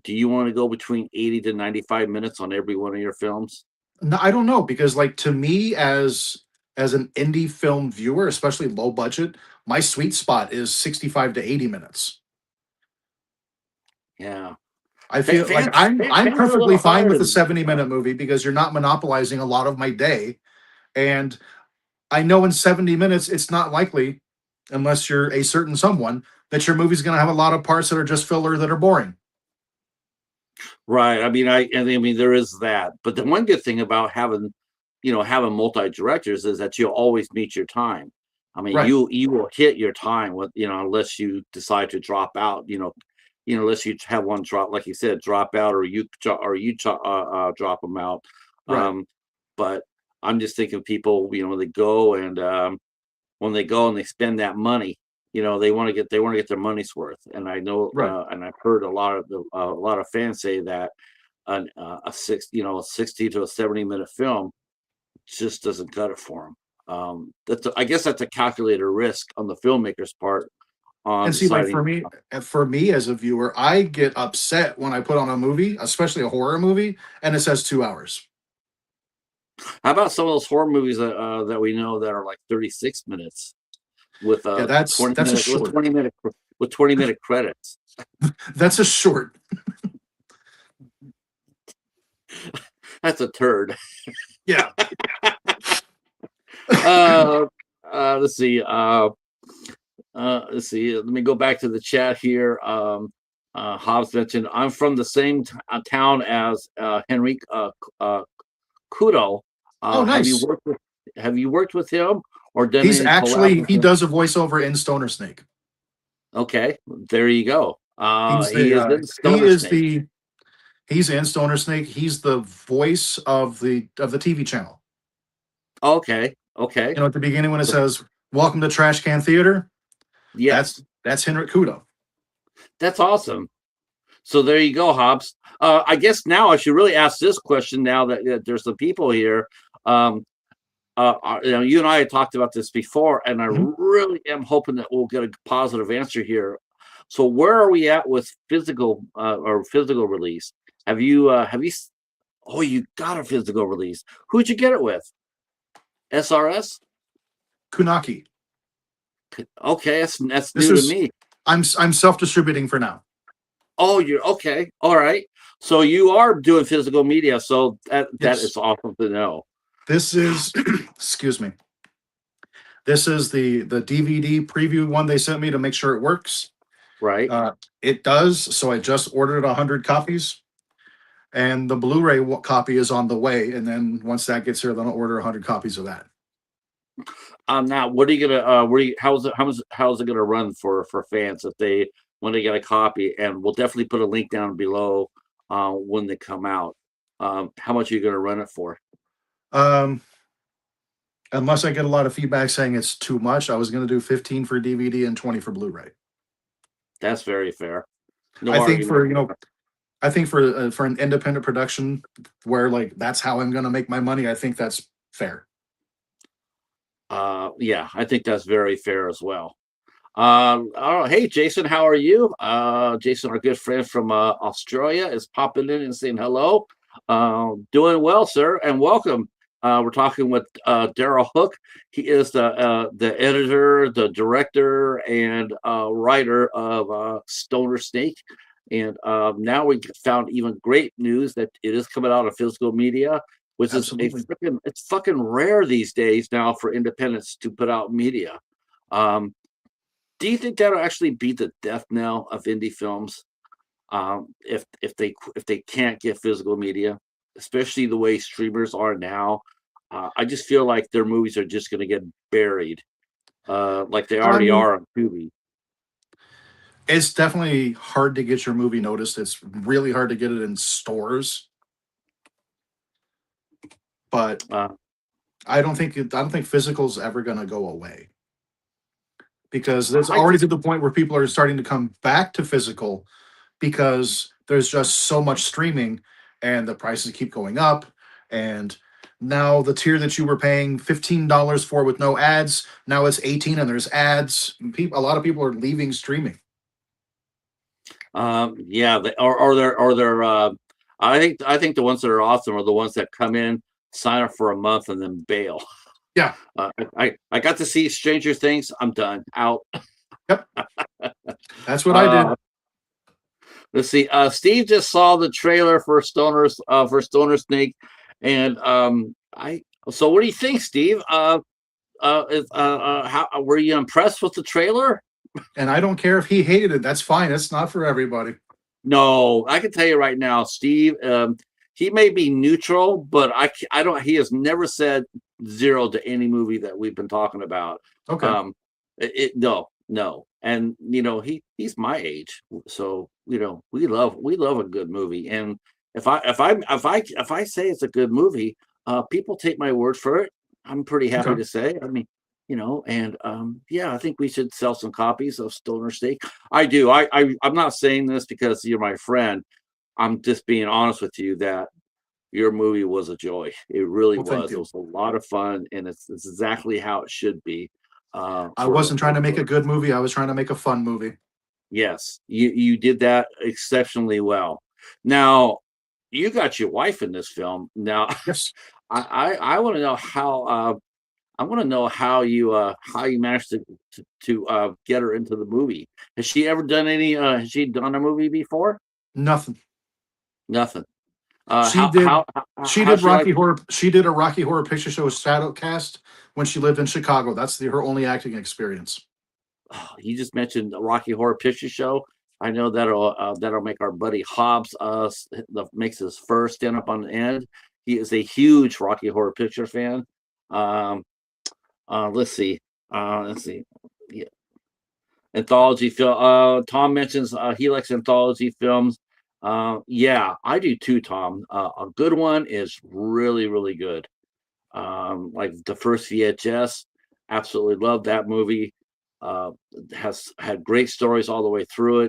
Do you want to go between 80 to 95 minutes on every one of your films? No, I don't know because, like, to me, as an indie film viewer, especially low budget, my sweet spot is 65 to 80 minutes. Yeah. I feel like I'm Fans are a little perfectly fine hard with a and 70-minute movie because you're not monopolizing a lot of my day. And I know in 70 minutes, it's not likely, unless you're a certain someone, that your movie's going to have a lot of parts that are just filler that are boring. right. I mean there is that. But the one good thing about having multi directors is that you'll always meet your time. I mean, Right, you will hit your time with unless you decide to drop out. Unless you have one drop, like you said, drop out, or drop them out. right, Um, but I'm just thinking people, when they go and when they go and they spend that money, they want to get their money's worth. And I know, right. and I've heard a lot of fans say that. a 60 to a 70-minute film just doesn't cut it for him. I guess that's a calculated risk on the filmmaker's part on And see, like deciding. for me as a viewer, I get upset when I put on a movie, especially a horror movie, and it says 2 hours. How about some of those horror movies that we know that are like 36 minutes with Yeah, 20 that's a minute with short. 20-minute credits? That's a short. That's a turd. Yeah. Let's see. Let's see. Let me go back to the chat here. Hobbs mentioned I'm from the same town as Henry Kudo. Oh, nice. Have you worked with him or done any collab with He him? does a voiceover in Stoner Snake. Okay, there you go. He's He is in he Stoner is Snake. he's in Stoner Snake. He's the voice of the TV channel. Okay, You know, at the beginning when it says "Welcome to Trash Can Theater," yes, that's Henrik Kudo. that's awesome. So there you go, Hobbs. I guess now I should really ask this question now that there's some people here. You and I had talked about this before, and I really am hoping that we'll get a positive answer here. So where are we at with physical release? Have you oh, you got a physical release. Who'd you get it with? SRS? Kunaki. Okay, that's new to me. I'm self-distributing for now. Oh, you're okay. All right. So you are doing physical media. So that is awesome to know. This is excuse me. This is the DVD preview one they sent me to make sure it works. Right. It does. So I just ordered 100 copies, and the Blu-ray copy is on the way. And then once that gets here, then I'll order 100 copies of that. Now, what are you gonna? How's it gonna run for fans if they when they get a copy? And we'll definitely put a link down below when they come out. How much are you gonna run it for? Unless I get a lot of feedback saying it's too much, I was going to do 15 for DVD and 20 for Blu-ray. That's very fair. No I think argument. for an independent production where like that's how I'm going to make my money, I think that's fair. Yeah, I think that's very fair as well. Oh, hey, Jason, how are you? Jason, our good friend from Australia, is popping in and saying hello. Doing well, sir, and welcome. We're talking with Daryl Hook. He is the editor, the director, and writer of Stoner Snake. And now we found even great news that it is coming out of physical media, which Absolutely. is it's fucking rare these days now for independents to put out media. Do you think that'll actually be the death knell of indie films? If they can't get physical media, especially the way streamers are now, I just feel like their movies are just going to get buried, like they already are on Tubi. It's definitely hard to get your movie noticed. It's really hard to get it in stores. But I don't think physical's ever going to go away, because there's already to the point where people are starting to come back to physical because there's just so much streaming and the prices keep going up. And now the tier that you were paying $15 for with no ads, now it's 18 and there's ads. A lot of people are leaving streaming. Yeah, I think the ones that are awesome are the ones that come in, sign up for a month, and then bail. Yeah. I got to see Stranger Things. I'm done. Out. Yep. That's what I did. Let's see. Steve just saw the trailer for Stoner Snake, and So what do you think, Steve? How were you impressed with the trailer? And I don't care if he hated it. That's fine. It's not for everybody. No, I can tell you right now, Steve. He may be neutral, but I don't. He has never said zero to any movie that we've been talking about. Okay. No, and he's my age, so we love a good movie. And if I say it's a good movie, people take my word for it. I'm pretty happy to say. I mean, and yeah, I think we should sell some copies of Stoner Snake. I do. I'm not saying this because you're my friend. I'm just being honest with you that your movie was a joy. It really Well, thank was. It you. was a lot of fun, and it's exactly how it should be. I wasn't trying to make a For good movie. I was trying to make a fun movie. yes, you did that exceptionally well. Now, you got your wife in this film. Now, Yes. I want to know how I want to know how you managed to get her into the movie. Has she ever done any? Has she done a movie before? Nothing. Nothing. She did. She How did she like? Rocky Horror. She did a Rocky Horror Picture Show shadow cast when she lived in Chicago. That's her only acting experience. Oh, you just mentioned the Rocky Horror Picture Show. I know that'll make our buddy Hobbs makes his first stand up on the end. He is a huge Rocky Horror Picture fan. Um, let's see. Let's see. Yeah. Anthology film. Tom mentions he likes anthology films. Yeah, I do too, Tom. A good one is really, really good. Like the first VHS, absolutely love that movie. Uh, has had great stories all the way through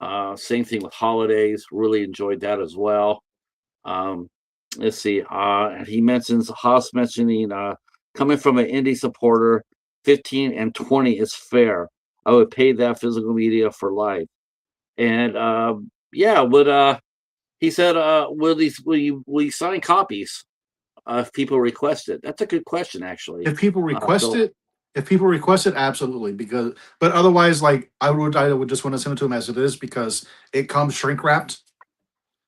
it. Same thing with Holidays, really enjoyed that as well. Um, let's see. He mentions Haas mentioning coming from an indie supporter, 15 and 20 is fair. I would pay that physical media for life. And yeah, would he said, will you sign copies if people request it? That's a good question, actually. If people request So it, if people request it, absolutely. Because, but otherwise, like I would just want to send it to them as it is because it comes shrink wrapped.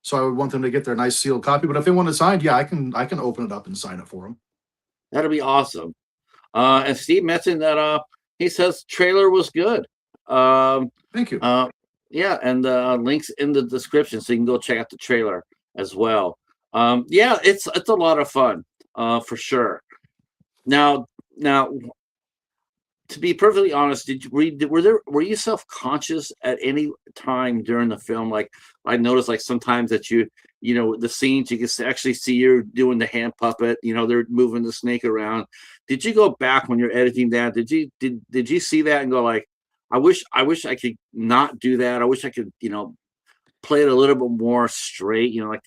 So I would want them to get their nice sealed copy. But if they want it signed, yeah, I can open it up and sign it for them. that'll be awesome. And Steve mentioned that he says trailer was good. Um, Thank you. uh, yeah, and links in the description so you can go check out the trailer as well. Yeah, it's a lot of fun for sure. Now, to be perfectly honest, did you read? Were you self conscious at any time during the film? Like I noticed, like sometimes that the scenes you can actually see you're doing the hand puppet. They're moving the snake around. Did you go back when you're editing that? Did you see that and go like, I wish I could not do that. I wish I could play it a little bit more straight. But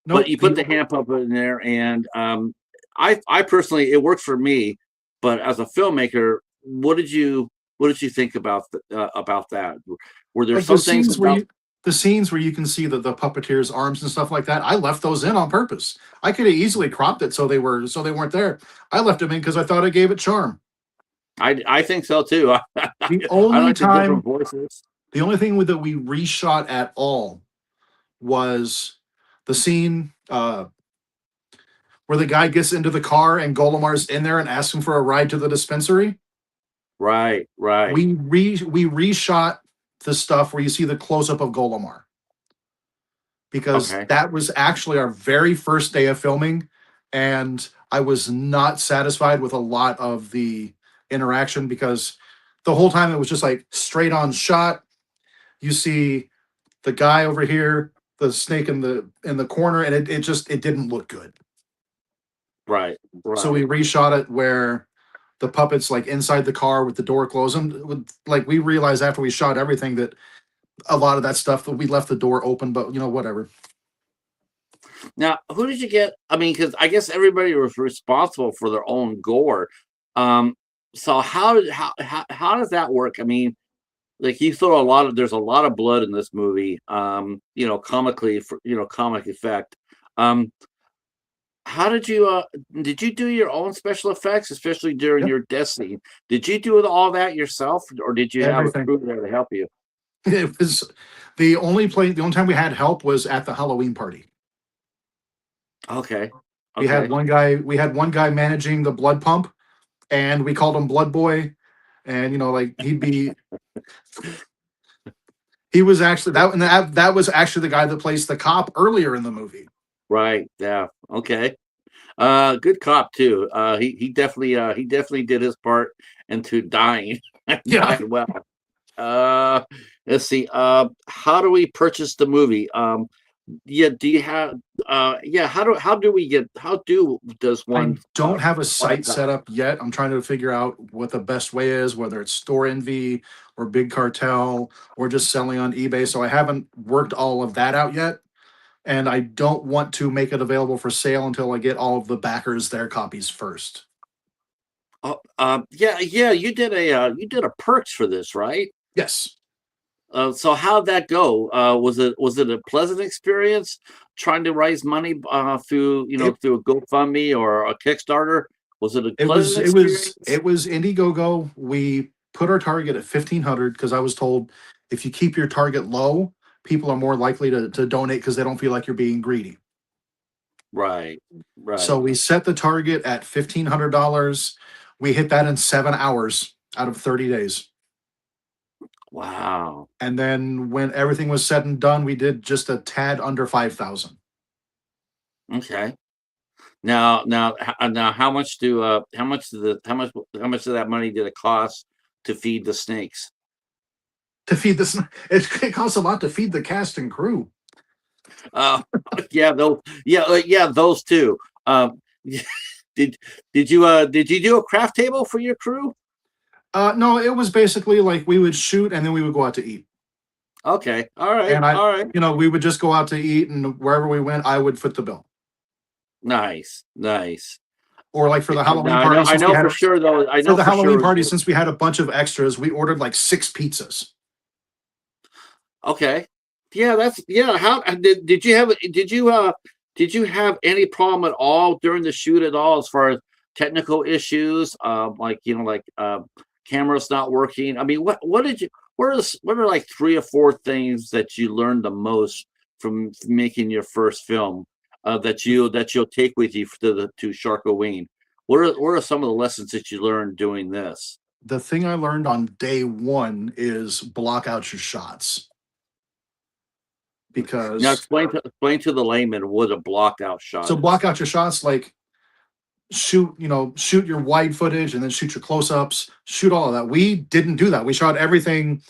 Nope. you put the hand puppet in there, and I personally it worked for me. But as a filmmaker, what did you think about that? Were there Like the some things scenes where about? you can see the puppeteer's arms and stuff like that. I left those in on purpose. I could have easily cropped it so they weren't there. I left them in because I thought it gave it charm. I think so too. The I only like the different time, voices. the only thing that we reshot at all was the scene where the guy gets into the car and Golomar's in there and asks him for a ride to the dispensary. Right, right. We reshot the stuff where you see the close up of Golomar because Okay, that was actually our very first day of filming, and I was not satisfied with a lot of the interaction because the whole time it was just like straight on shot. You see the guy over here, the snake in the corner, and it didn't look good. right, So we right. reshot it where the puppets like inside the car with the door closed. And like we realized after we shot everything that a lot of that stuff that we left the door open, but whatever. Now, who did you get? I mean, because I guess everybody was responsible for their own gore. Um, so how does that work? I mean, like you throw there's a lot of blood in this movie. Comically for comic effect. Um, how did you do your own special effects, especially during Yep. your death scene? Did you do all that yourself, or did you have a Everything. crew there to help you? It was the only time we had help was at the Halloween party. Okay, We had okay, one guy managing the blood pump, and we called him Blood Boy. And like he was actually that was actually the guy that plays the cop earlier in the movie. right, yeah, okay. Good cop too. He definitely did his part into dying and Yeah. died well. Uh, let's see. How do we purchase the movie? Yeah. Do you have? Yeah. How does I one don't have a buy a site set copy? up yet. I'm trying to figure out what the best way is, whether it's Store Envy or Big Cartel or just selling on eBay. So I haven't worked all of that out yet. and I don't want to make it available for sale until I get all of the backers their copies first. Oh, yeah, yeah. You did a perks for this, right? Yes. So how'd that go? Was it a pleasant experience trying to raise money through It through a GoFundMe or a Kickstarter? Was it a it pleasant was it was experience? it was Indiegogo. We put our target at 1,500 because I was told if you keep your target low, people are more likely to donate because they don't feel like you're being greedy. Right, So right. we set the target at $1,500. We hit that in 7 hours out of 30 days. Wow. And then when everything was said and done, we did just a tad under 5,000. Okay. Now, how much of that money did it cost to feed the snakes? To feed this, it costs a lot to feed the cast and crew. Uh, yeah, those two. Did did you do a craft table for your crew? No, it was basically like we would shoot and then we would go out to eat. Okay, all right, And I, all right. we would just go out to eat, and wherever we went, I would foot the bill. Nice, nice. Or like for the Halloween Now party, I since we know had for sure though. I for know the for Halloween sure. party, since we had a bunch of extras, we ordered like 6 pizzas. Okay, yeah, that's yeah. How did you have any problem at all during the shoot at all as far as technical issues? Like cameras not working. I mean, what did you? What are like 3 or 4 things that you learned the most from making your first film that you'll take with you to Sharkoween? What are some of the lessons that you learned doing this? The thing I learned on day one is block out your shots Now because explain to the layman what a blocked out shot so block is. out your shots like shoot your wide footage and then shoot your close-ups, shoot all of that. We didn't do that. We shot everything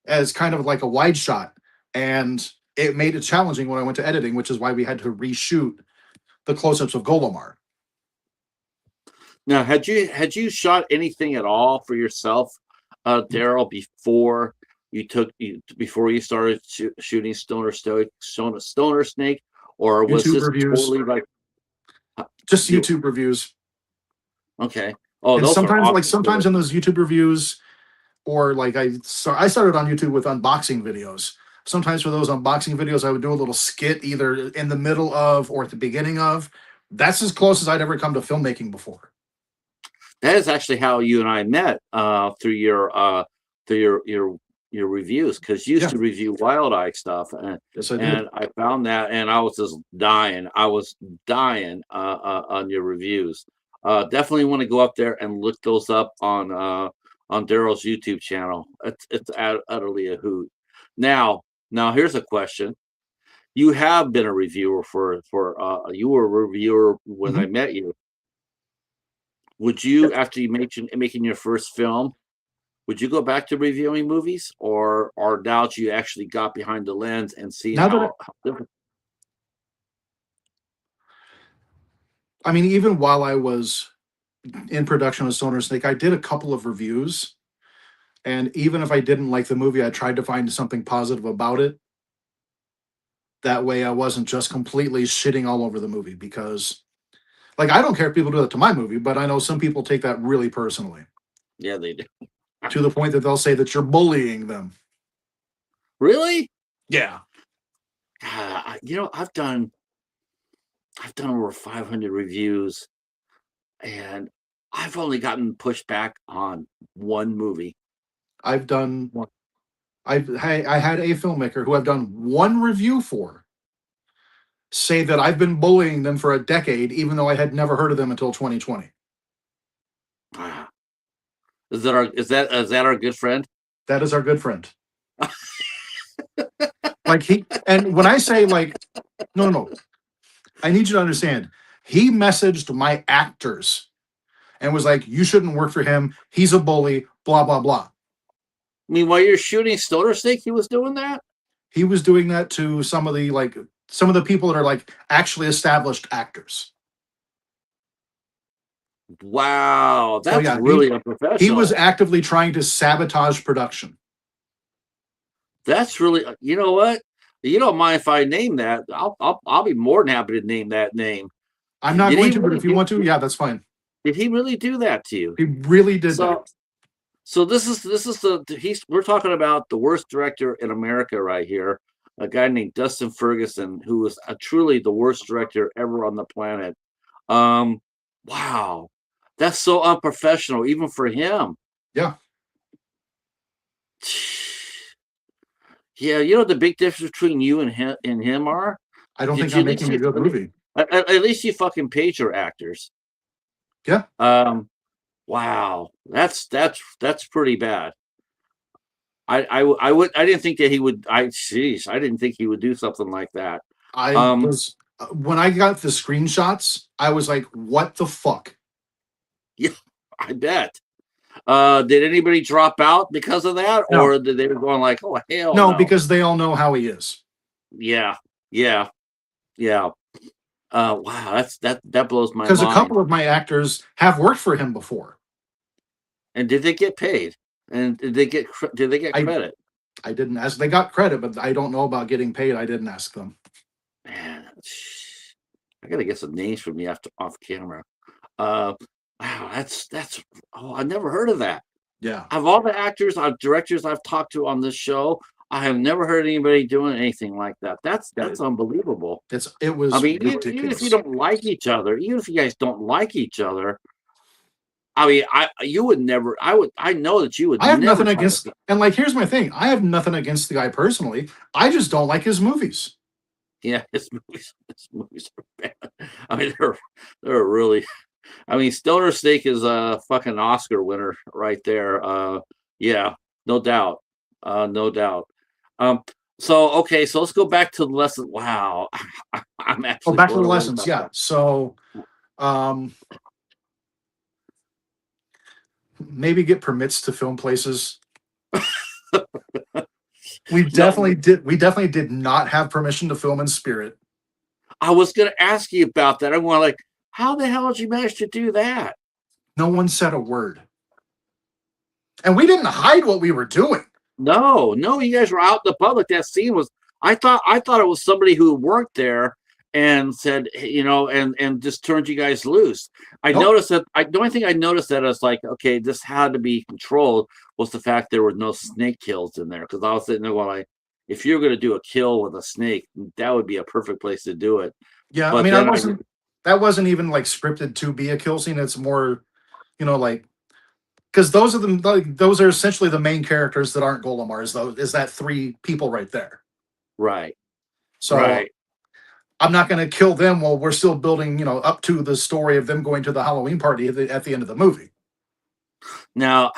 as kind of like a wide shot, and it made it challenging when I went to editing, which is why we had to reshoot the close-ups of Golomar. Now, had you shot anything at all for yourself, Daryl, before you started shooting Stoner Snake, or was YouTube this reviews, totally like just you? YouTube reviews. Okay. Oh, And those are sometimes, like awesome sometimes too. in those YouTube reviews, or like I started on YouTube with unboxing videos. Sometimes for those unboxing videos, I would do a little skit either in the middle of or at the beginning of. That's as close as I'd ever come to filmmaking before. That is actually how you and I met through your reviews because you used Yeah, to review Wild Eye stuff yes, I did. and I found that and I was just dying. I was dying on your reviews. Definitely want to go up there and look those up on Daryl's YouTube channel. It's utterly a hoot. Now here's a question. You have been a reviewer for you were a reviewer when I Mhm. met you. Would you, after you making your first film, would you go back to reviewing movies, or now that you actually got behind the lens and seeing Now that how different? I mean, even while I was in production with Stoner Snake, I did a couple of reviews. And even if I didn't like the movie, I tried to find something positive about it. That way I wasn't just completely shitting all over the movie because like I don't care if people do that to my movie, but I know some people take that really personally Yeah, they do. to the point that they'll say that you're bullying them. Really? Yeah. I've done over 500 reviews, and I've only gotten pushback on one movie. I've done One. I had a filmmaker who I've done one review for say that I've been bullying them for a decade, even though I had never heard of them until 2020. Ah, is that our good friend? That is our good friend. Like and when I say like, no, I need you to understand. He messaged my actors and was like, "You shouldn't work for him. He's a bully." Blah blah blah. I mean, while you're shooting Stoner Snake, he was doing that. He was doing that to some of the people that are like actually established actors. Wow, So that's yeah, really he was unprofessional. actively trying to sabotage production. That's really, you know what? You don't mind if I name that? I'll be more than happy to name that name. I'm not Did going he to, but really if you want to, yeah, that's fine. did he really do that to you? He really did that. So this is we're talking about the worst director in America right here, a guy named Dustin Ferguson, who was truly the worst director ever on the planet. Um, wow, that's so unprofessional, even for him. Yeah, Yeah, you know what the big difference between you and him are? I don't think Did you I'm at least making a you good movie. at least you fucking paid your actors. Yeah, Um, wow, that's pretty bad. I didn't think that he would. I didn't think he would do something like that. I Um, was when I got the screenshots, I was like, "What the fuck?" yeah, I bet. Did anybody drop out because of that, No, or did they were going like, "Oh hell no, no"? because they all know how he is. Yeah, yeah, yeah. Wow, that blows my Because a mind. couple of my actors have worked for him before. And did they get paid? And did they get I credit? I didn't ask. They got credit, but I don't know about getting paid. I didn't ask them. Man, I gotta get some names from you after off camera. Uh, wow, that's oh, I never heard of that. Yeah, Of all the actors, directors I've talked to on this show, I have never heard anybody doing anything like that. yeah, That's unbelievable. it I was mean, even if you ridiculous. don't like each other, even if you guys don't like each other, I mean, you would never. I know that you would I have never nothing try against, to. and like, here's my thing: I have nothing against the guy personally. I just don't like his movies. Yeah, his movies are bad. I mean, they're really. I mean, Stoner Snake is a fucking Oscar winner right there. Yeah, no doubt, no doubt. Um, so okay, so let's go back to the lesson. Wow, I'm Oh, actually back to blown the away lessons. about Yeah. So, um, maybe get permits to film places. that. We No, definitely did. We definitely did not have permission to film in spirit. I was going to ask you about that. I'm going like, how the hell did you manage to do that? No one said a word, and we didn't hide what we were doing. No, no, you guys were out in the public. That scene was. I thought it was somebody who worked there and said, hey, and just turned you guys loose. I Nope. noticed that. The only thing I noticed that I was like, okay, this had to be controlled was the fact there were no snake kills in there because I was sitting there going like, if you're going to do a kill with a snake, that would be a perfect place to do it. Yeah. I But mean, I then wasn't. That wasn't even like scripted to be a kill scene. It's more, like because those are essentially the main characters that aren't Golemars. Though is that three people right there. right, So right. I'm not going to kill them while we're still building, up to the story of them going to the Halloween party at the end of the movie. Now,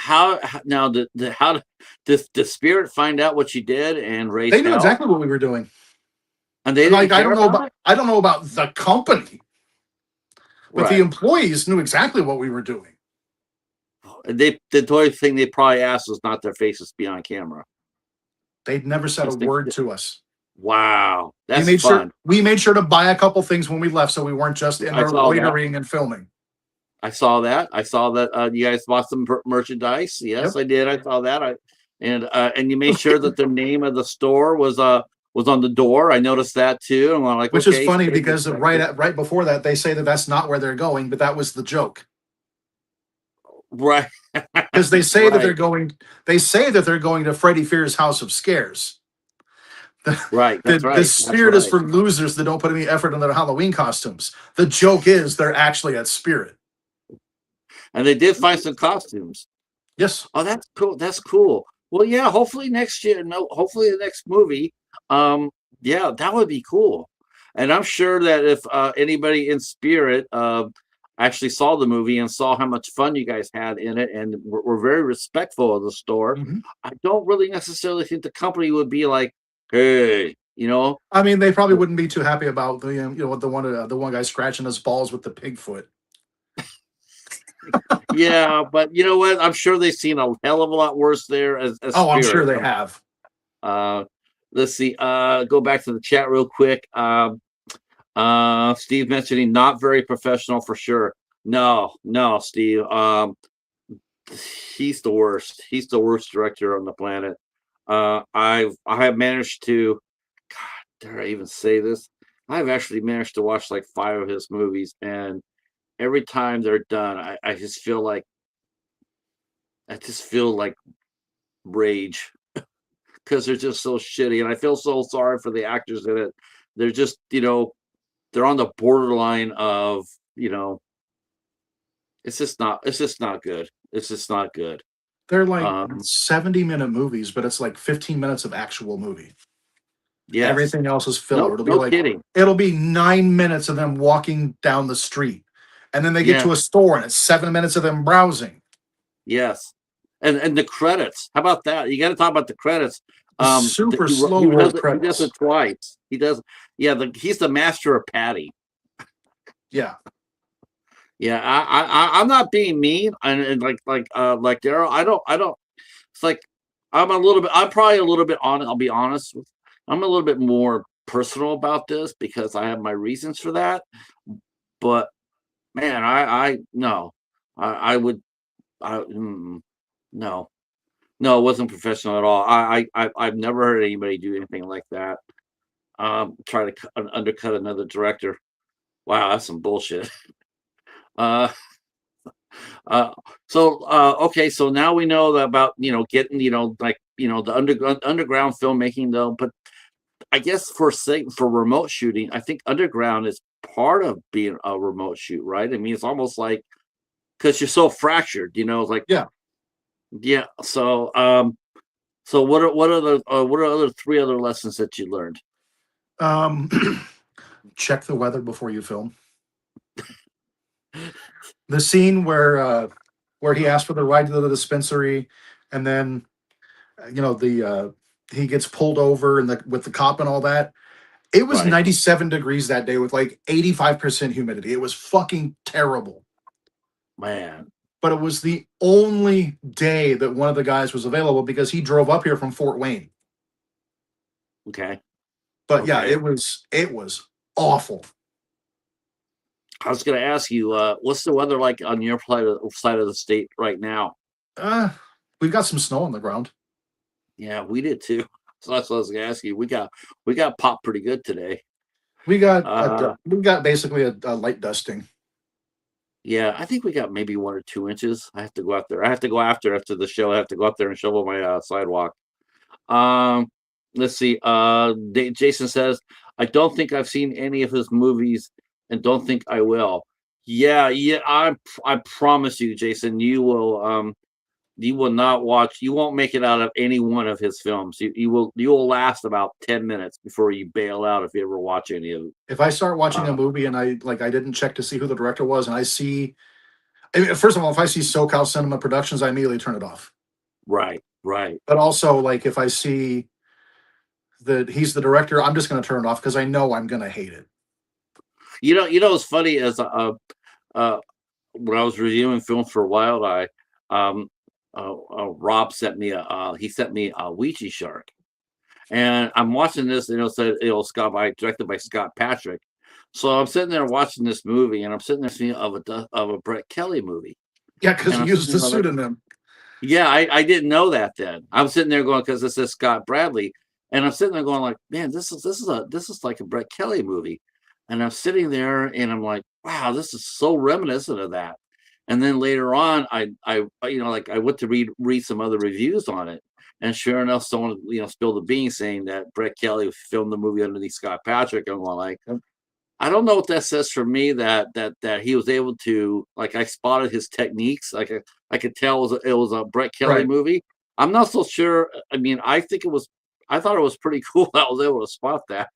now how did the spirit find out what you did and raise They knew hell? exactly what we were doing. And they And didn't like care about it? I don't know about the company, but the Right. employees knew exactly what we were doing. The only thing they probably asked was not their faces be on camera. They'd never said a Just think, word to us. wow, We that's made sure fun. we made sure to buy a couple things when we left, so we weren't just in I there saw that. loitering and filming. I saw that. I saw that you guys bought some merchandise. Yes, Yep. I did. I saw that. And you made sure that the name of the store was on the door. I noticed that too. And I'm like, Which is okay, he's funny paid because respected. right before that they say that that's not where they're going, but that was the joke. Right. Because Right. they say that they're going to Freddy Fear's House of Scares. Right. That's The right. That's spirit is right. for losers that don't put any effort in their Halloween costumes. The joke is they're actually at Spirit. And they did find some costumes. Yes. Oh, that's cool. That's cool. Well, yeah, hopefully next year, no, hopefully the next movie. Um, yeah, that would be cool. And I'm sure that if anybody in spirit actually saw the movie and saw how much fun you guys had in it and were very respectful of the store, Mhm. I don't really necessarily think the company would be like, hey, I mean, they probably wouldn't be too happy about the one guy scratching his balls with the pig foot. yeah, but you know what? I'm sure they've seen a hell of a lot worse there as Oh, I'm sure spirit. they have. Uh, let's see. Go back to the chat real quick. Steve mentioning not very professional for sure. No, no, Steve. He's the worst. He's the worst director on the planet. I have managed to. dare I even say this? I've actually managed to watch like 5 of his movies, and every time they're done, I just feel like rage because they're just so shitty, and I feel so sorry for the actors in it. They're just, they're on the borderline of, you know, it's just not good. It's just not good. They're like Um, 70-minute movies, but it's like 15 minutes of actual movie. yes. Everything else is filler. No, It'll be no like kidding. it'll be 9 minutes of them walking down the street. And then they get Yeah, to a store and it's 7 minutes of them browsing. yes. And the credits. How about that? You got to talk about the credits. Super slow He does roll it. He does it credits. twice. He does. Yeah, he's the master of Patty. Yeah. Yeah, I'm not being mean, and like Daryl. I don't. It's like I'm a little bit. I'm probably a little bit on. I'll be honest. I'm a little bit more personal about this because I have my reasons for that. But man, I no, I would. No, no, it wasn't professional at all. I've never heard anybody do anything like that. Try to undercut another director. Wow, that's some bullshit. Uh, Uh, okay, so now we know about getting the underground filmmaking though. But I guess for remote shooting, I think underground is part of being a remote shoot, right? I mean, it's almost like because you're so fractured, like Yeah. yeah. So what are other 3 other lessons that you learned? Um check the weather before you film. The scene where he asked for the ride to the dispensary and then the he gets pulled over and with the cop and all that. It was Right, 97 degrees that day with like 85% humidity. It was fucking terrible. man. But it was the only day that one of the guys was available because he drove up here from Fort Wayne. Okay, But yeah, okay. it was awful. I was going to ask you, what's the weather like on your side of the state right now? Uh, we've got some snow on the ground. Yeah, we did too. So that's what I was gonna ask you. We got popped pretty good today. Uh We got basically a light dusting. yeah, I think we got maybe 1 or 2 inches. I have to go out there. I have to go after the show. I have to go out there and shovel my sidewalk. Um let's see. Jason says, I don't think I've seen any of his movies and don't think I will. Yeah, yeah, I promise you, Jason, you will not watch, you won't make it out of any one of his films. You will last about 10 minutes before you bail out if you ever watch any of it. If I start watching a uh, movie and I didn't check to see who the director was and I mean, first of all, if I see SoCal Cinema Productions, I immediately turn it off. right, right. But also, like, if I see that he's the director, I'm just going to turn it off because I know I'm going to hate it. What's funny is uh when I was reviewing films for Wild Eye, um Rob sent me a Ouija shark, and I'm watching this, said Scott by directed by Scott Patrick. So I'm sitting there watching this movie, and I'm sitting there thinking of a Brett Kelly movie, Yeah, because and he I'm sitting used the there going like, pseudonym. yeah, I didn't know that then. I'm sitting there going because it says Scott Bradley, and I'm sitting there going like, man, this is like a Brett Kelly movie, and I'm sitting there and I'm like, wow, this is so reminiscent of that. And then later on, I went to read some other reviews on it, and sure enough, someone spilled the beans saying that Brett Kelly filmed the movie underneath Scott Patrick. And I'm going like, I don't know what that says for me that he was able to, like, I spotted his techniques. Like I could tell it was a Brett Kelly Right. movie. I'm not so sure. I mean, I thought it was pretty cool. I was able to spot that.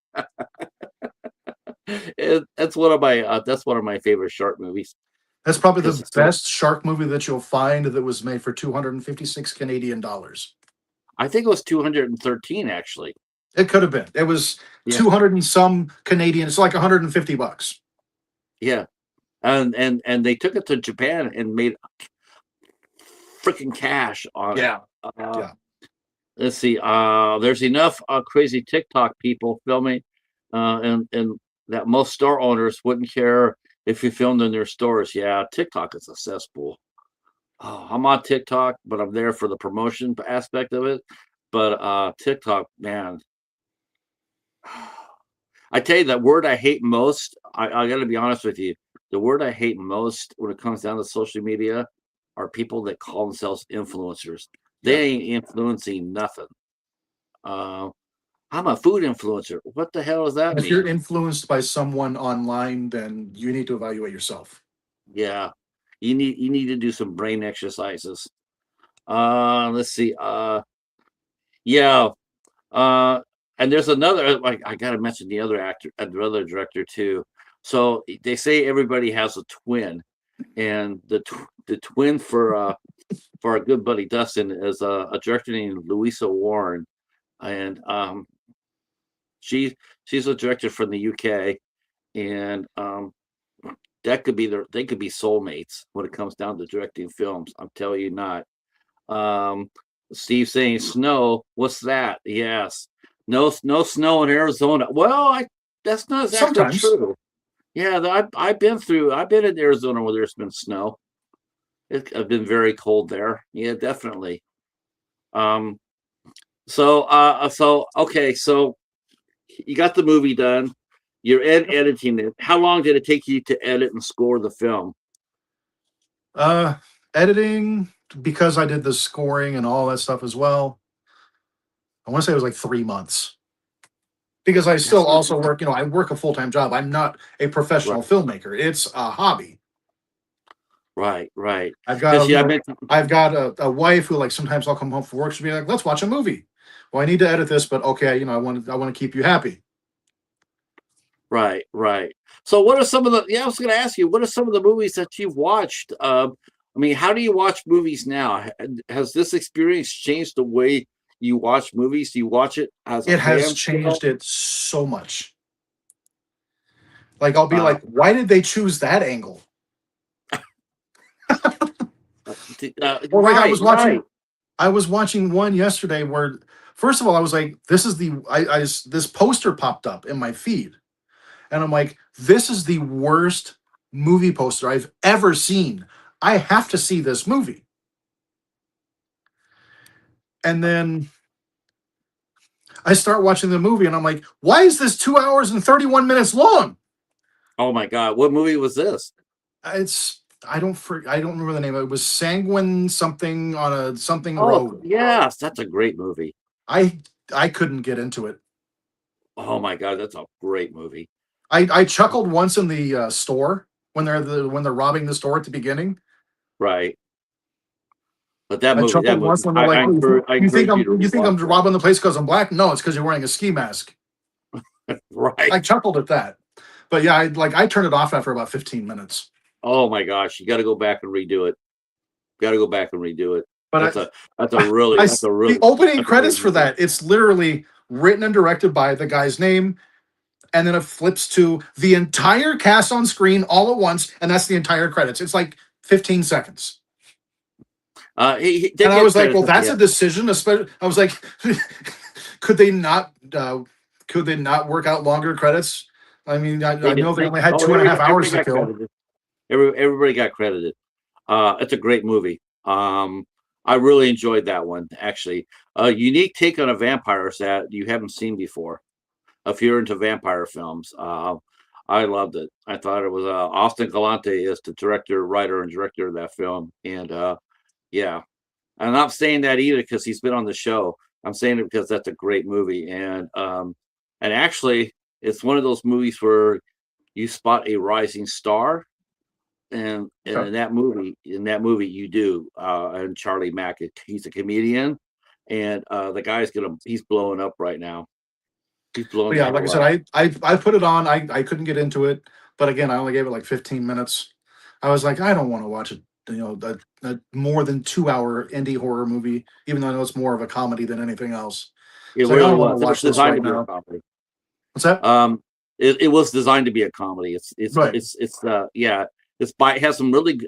That's one of my favorite shark movies That's probably because the it's so. best shark movie that you'll find that was made for 256 Canadian dollars. I think it was 213 actually. It could have been. It was Yeah, 200 and some Canadian. It's like $150. yeah, and they took it to Japan and made freaking cash on it. Yeah. Uh, Yeah. let's see. There's enough crazy TikTok people filming, and that most store owners wouldn't care if you filmed in their stores. Yeah, TikTok is a cesspool. Oh, I'm on TikTok, but I'm there for the promotion aspect of it. But TikTok, man, I tell you, that word I hate most, I got to be honest with you. The word I hate most when it comes down to social media are people that call themselves influencers. They Yeah. ain't influencing nothing. Uh, I'm a food influencer. What the hell does that And if you're mean? influenced by someone online, then you need to evaluate yourself. Yeah, you need to do some brain exercises. Let's see. Yeah. Uh, and there's another. Like I got to mention the other actor, the other director too. So they say everybody has a twin, and the twin for our good buddy Dustin is a director named Louisa Warren, and she she's a director from the UK, and that could be they could be soulmates when it comes down to directing films. I'm telling you not. Um, Steve saying snow. What's that? Yes. No snow in Arizona. Well, that's not exactly Sometimes. true. Yeah, I've been in Arizona where there's been snow. It's been very cold there. Yeah, definitely. Um, so okay, so you got the movie done. You're editing it. How long did it take you to edit and score the film? Uh, Editing, because I did the scoring and all that stuff as well. I want to say it was like 3 months because I still That's not also work. I work a full time job. I'm not a right, professional filmmaker. It's a hobby. right. I've got Because yeah, I meant I've got a wife who, like, sometimes I'll come home from work. She'll be like, "Let's watch a movie." Well, I need to edit this, but okay, I want to keep you happy. right. So what are some of the yeah, I was gonna ask you, what are some of the movies that you've watched? I mean, how do you watch movies now? Has this experience changed the way you watch movies? Do you watch it as a It has fan still? changed it so much. Like, I'll be Uh, like, "Why did they choose that angle?" Or like right, right. I was watching one yesterday where, first of all, I was like, "This is this poster popped up in my feed," and I'm like, "This is the worst movie poster I've ever seen. I have to see this movie." And then I start watching the movie, and I'm like, "Why is this 2 hours and 31 minutes long?" Oh my God, what movie was this? It's I don't remember the name. It was Sanguine something on a something Oh road. yes, that's a great movie. I I couldn't get into it. Oh my God, that's a great movie. I chuckled once in the store when they're robbing the store at the beginning. Right. But I that chuckled movie, once when they're like, I You think encourage you to I'm rewatch that. robbing the place because I'm black? No, it's because you're wearing a ski mask." Right. I chuckled at that. But yeah, I turned it off after about 15 minutes. Oh my gosh, you got to go back and redo it. Got to go back and redo it. That's But a that's a the really opening that's a great credits for movie. that, it's literally written and directed by the guy's name, and then it flips to the entire cast on screen all at once, and that's the entire credits. It's like 15 seconds. He did And I get was like, credits well, at the that's a end. decision. Especially, I was like, could they not? Could they not work out longer credits? I mean, I know they They only had oh two and a half everybody hours to got kill. credited. Everybody got credited. It's a great movie. I really enjoyed that one actually. A unique take on a vampire that you haven't seen before. If you're into vampire films, I loved it. I thought it was Austin Galante is the director, writer, and director of that film, and yeah, I'm not saying that either because he's been on the show. I'm saying it because that's a great movie, and actually, it's one of those movies where you spot a rising star, and Okay. in that movie, you do. And Charlie Mack, he's a comedian, and the guy's he's blowing up right now. He's blowing But the yeah, like I hell said, up. I put it on. I couldn't get into it, but again, I only gave it like 15 minutes. I was like, I don't want to watch it. A more than 2 hour indie horror movie, even though I know it's more of a comedy than anything else. It It's like, I really don't want to was. It was watch this designed right to be a now. comedy. What's that? It was designed to be a comedy. Right. Yeah. It has some really.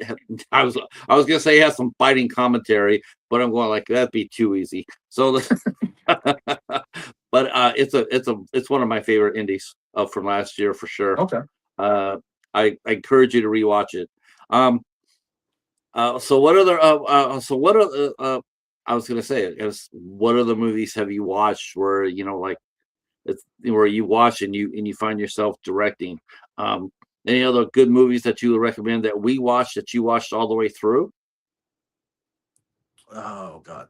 I was gonna say it has some fighting commentary, but I'm going like that'd be too easy. So, but it's one of my favorite indies from last year for sure. Okay. I encourage you to rewatch it. Um, so what other so what are I was gonna say is what other movies have you watched where like It's where you watch and you find yourself directing. Um, any other good movies that you would recommend that we watched that you watched all the way through? Oh God,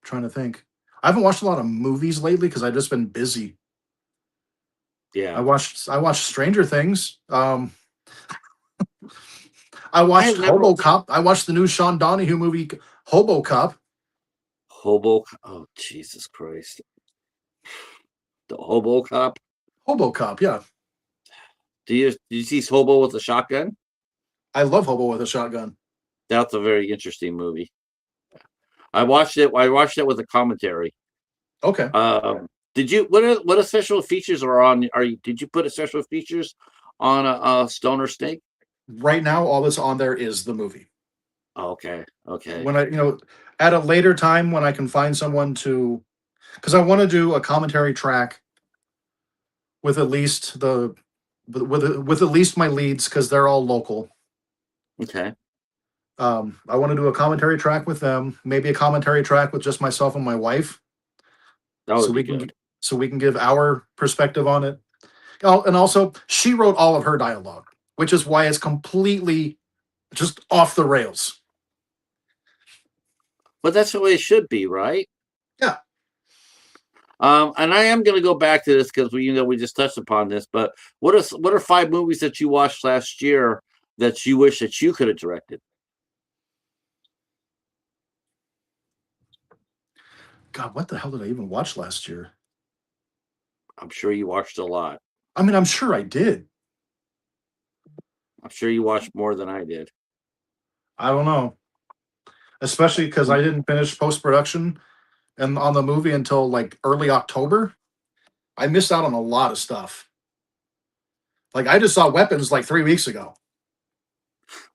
trying to think. I haven't watched a lot of movies lately because I've just been busy. Yeah, I watched Stranger Things. I I watched have never HoboCop. I watched the new Sean Donahue movie, HoboCop. Hobo. Oh Jesus Christ, the Hobo Cop. HoboCop, yeah. Do you see Hobo with a shotgun? I love Hobo with a Shotgun. That's a very interesting movie. I watched it. I watched it with a commentary. Okay. Did you what special features are on? Are you did you put a special features on a Stoner Snake? Right now, all that's on there is the movie. Okay, okay, When at a later time when I can find someone to, because I want to do a commentary track with at least with at least my leads because they're all local. okay. I want to do a commentary track with them, maybe a commentary track with just myself and my wife, That so would we be can good. so we can give our perspective on it. Oh, and also she wrote all of her dialogue, which is why it's completely just off the rails. But that's the way it should be, right? Yeah. And I am going to go back to this because we just touched upon this. But what are five movies that you watched last year that you wish that you could have directed? God, what the hell did I even watch last year? I'm sure you watched a lot. I mean, I'm sure I did. I'm sure you watched more than I did. I don't know, especially because I didn't finish post production and on the movie until like early October. I missed out on a lot of stuff. Like I just saw Weapons like 3 weeks ago.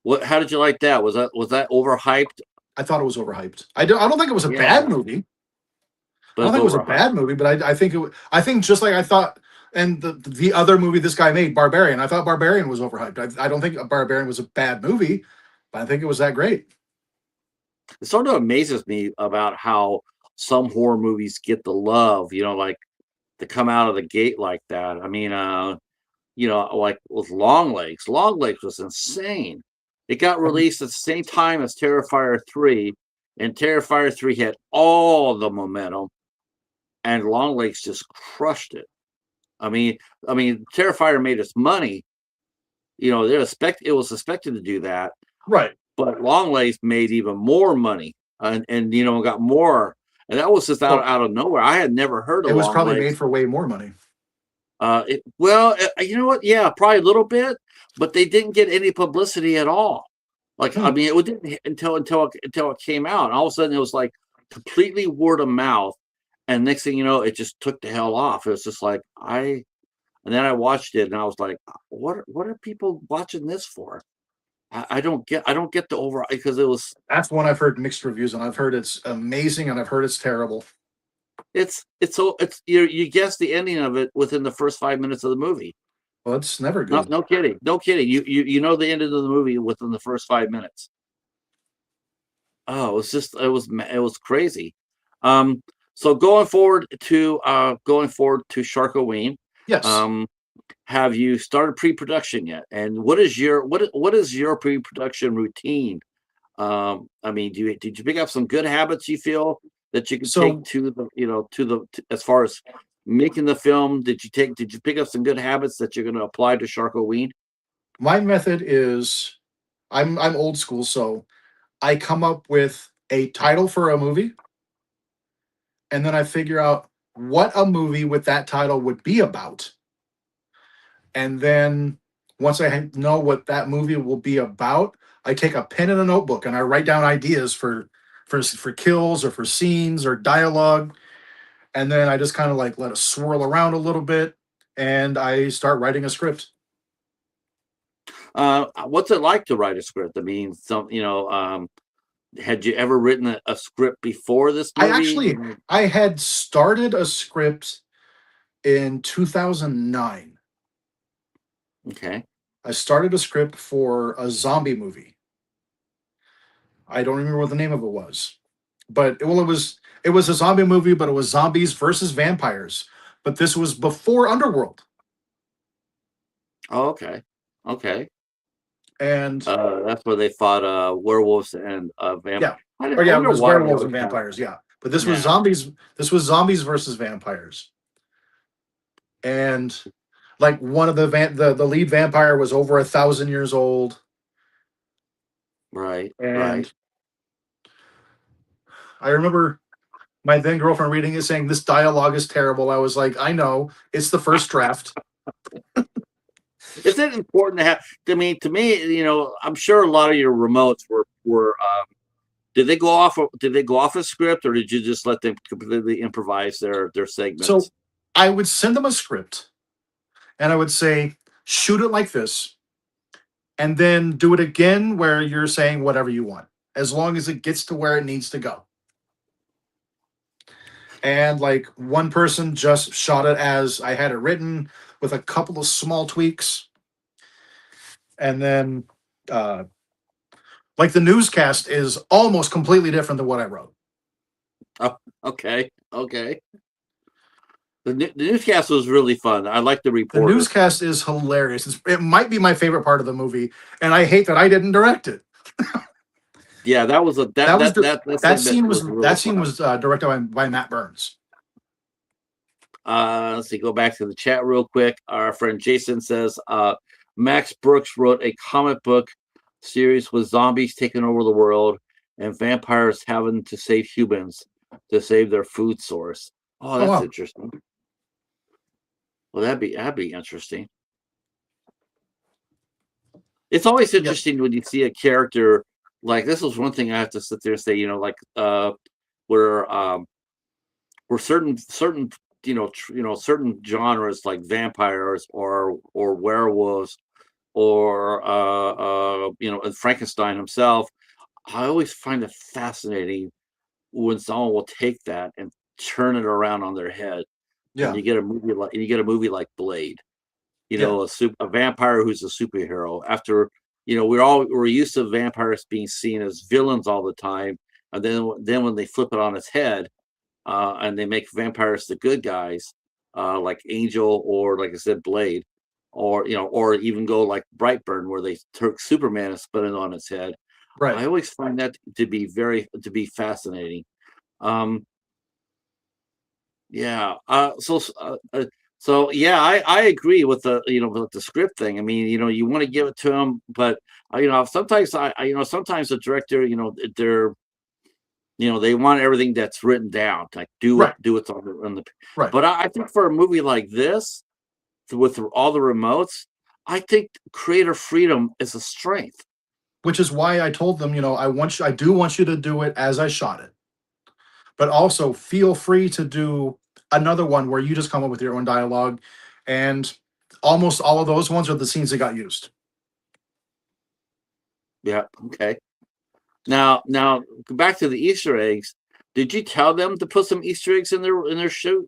What? How did you like that? Was that overhyped? I thought it was overhyped. I don't think it was a bad Yeah, movie. but I don't it's think it was a overhyped. bad movie, but I think I think just like I thought, and the other movie this guy made, Barbarian. I thought Barbarian was overhyped. I don't think Barbarian was a bad movie, but I think it was that great. It sort of amazes me about how some horror movies get the love, like to come out of the gate like that. I mean, like with Long Legs. Long Legs was insane. It got released at the same time as Terrifier 3, and Terrifier 3 had all the momentum, and Long Legs just crushed it. I mean, Terrifier made its money. It was expected to do that, Right. but Long Legs made even more money, and got more. And that was just out Well, out of nowhere. I had never heard it of was Long probably Legs. made for way more money. You know what? Yeah, probably a little bit, but they didn't get any publicity at all. Like, I Hmm. mean, it didn't hit until it came out. And all of a sudden, it was like completely word of mouth. And next thing you know, it just took the hell off. It was just like and then I watched it, and I was like, what are people watching this for? I don't get the overall because it was That's one I've heard mixed reviews on. I've heard it's amazing and I've heard it's terrible. it's you guess the ending of it within the first 5 minutes of the movie. Well, it's never No, good. no kidding. No kidding. You know the end of the movie within the first 5 minutes. Oh, it was crazy. Um, so going forward to Sharkoween, Yes. um, have you started pre-production yet? And what is your pre-production routine? I mean, did you pick up some good habits you feel that you could take So to the as far as making the film? Did you pick up some good habits that you're going to apply to Sharkoween? my method is I'm old school, so I come up with a title for a movie and then I figure out what a movie with that title would be about. And then once know what that movie will be about, I take a pen and a notebook and I write down ideas for kills or for scenes or dialogue. And then I just kind of like let it swirl around a little bit and I start writing a script. What's it like to write a script? I mean, had you ever written a script before this I movie? actually I had started a script in 2009. Okay. I started a script for a zombie movie. I don't remember what the name of it was, but it It was a zombie movie, but it was zombies versus vampires. But this was before Underworld. Oh, okay. Okay. And That's where they fought werewolves and yeah, vampires. or I yeah, it wonder was why they werewolves and always have. vampires. Yeah, but this was Yeah. zombies. This was zombies versus vampires. And like one of the lead vampire was over 1,000 years old. Right. Right. And I remember my then girlfriend reading it saying, "This dialogue is terrible." I was like, "I know, it's the first draft." Is it important to have? I mean, to me, I'm sure a lot of your remotes were. Did they go off? Did they go off a script, or did you just let them completely improvise their So segments? I would send them a script and I would say, "Shoot it like this, and then do it again where you're saying whatever you want, as long as it gets to where it needs to go." And like one person just shot it as I had it written with a couple of small tweaks. And then uh like the newscast is almost completely different than what I wrote. Oh, okay, okay. The newscast was really fun. I like the The reporter. newscast is hilarious. It might be my favorite part of the movie, and I hate that I didn't direct it. Yeah, that was a that That was that the that that segment was really that scene fun. was directed by Matt Burns. Let's see, go back to the chat real quick. Our friend Jason says Max Brooks wrote a comic book series with zombies taking over the world and vampires having to save humans to save their food source. Oh, Oh that's wow. interesting. Well, that'd be interesting. It's always Yep. interesting when you see a character like this. Was one thing I have to sit there and say, like where where certain certain genres like vampires or werewolves or and Frankenstein himself. I always find it fascinating when someone will take that and turn it around on their head, and Yeah. you get a movie like Blade. Yeah. A vampire who's a superhero. After we're used to vampires being seen as villains all the time, and then when they flip it on its head, and they make vampires the good guys, like Angel or like I said, Blade, or even go like Brightburn where they took Superman and spun it on its head. Right. I always find that to be fascinating. Um, yeah. So yeah, I agree with the script thing. I mean, you want to give it to them, but sometimes sometimes the director, they want everything that's written down, like Right. do what's on the. Right. But I think for a movie like this, with all the remotes, I think creative freedom is a strength. Which is why I told them, I do want you to do it as I shot it, but also feel free to do another one where you just come up with your own dialogue. And almost all of those ones are the scenes that got used. Yeah. Okay. Now go back to the Easter eggs. Did you tell them to put some Easter eggs in their Nope.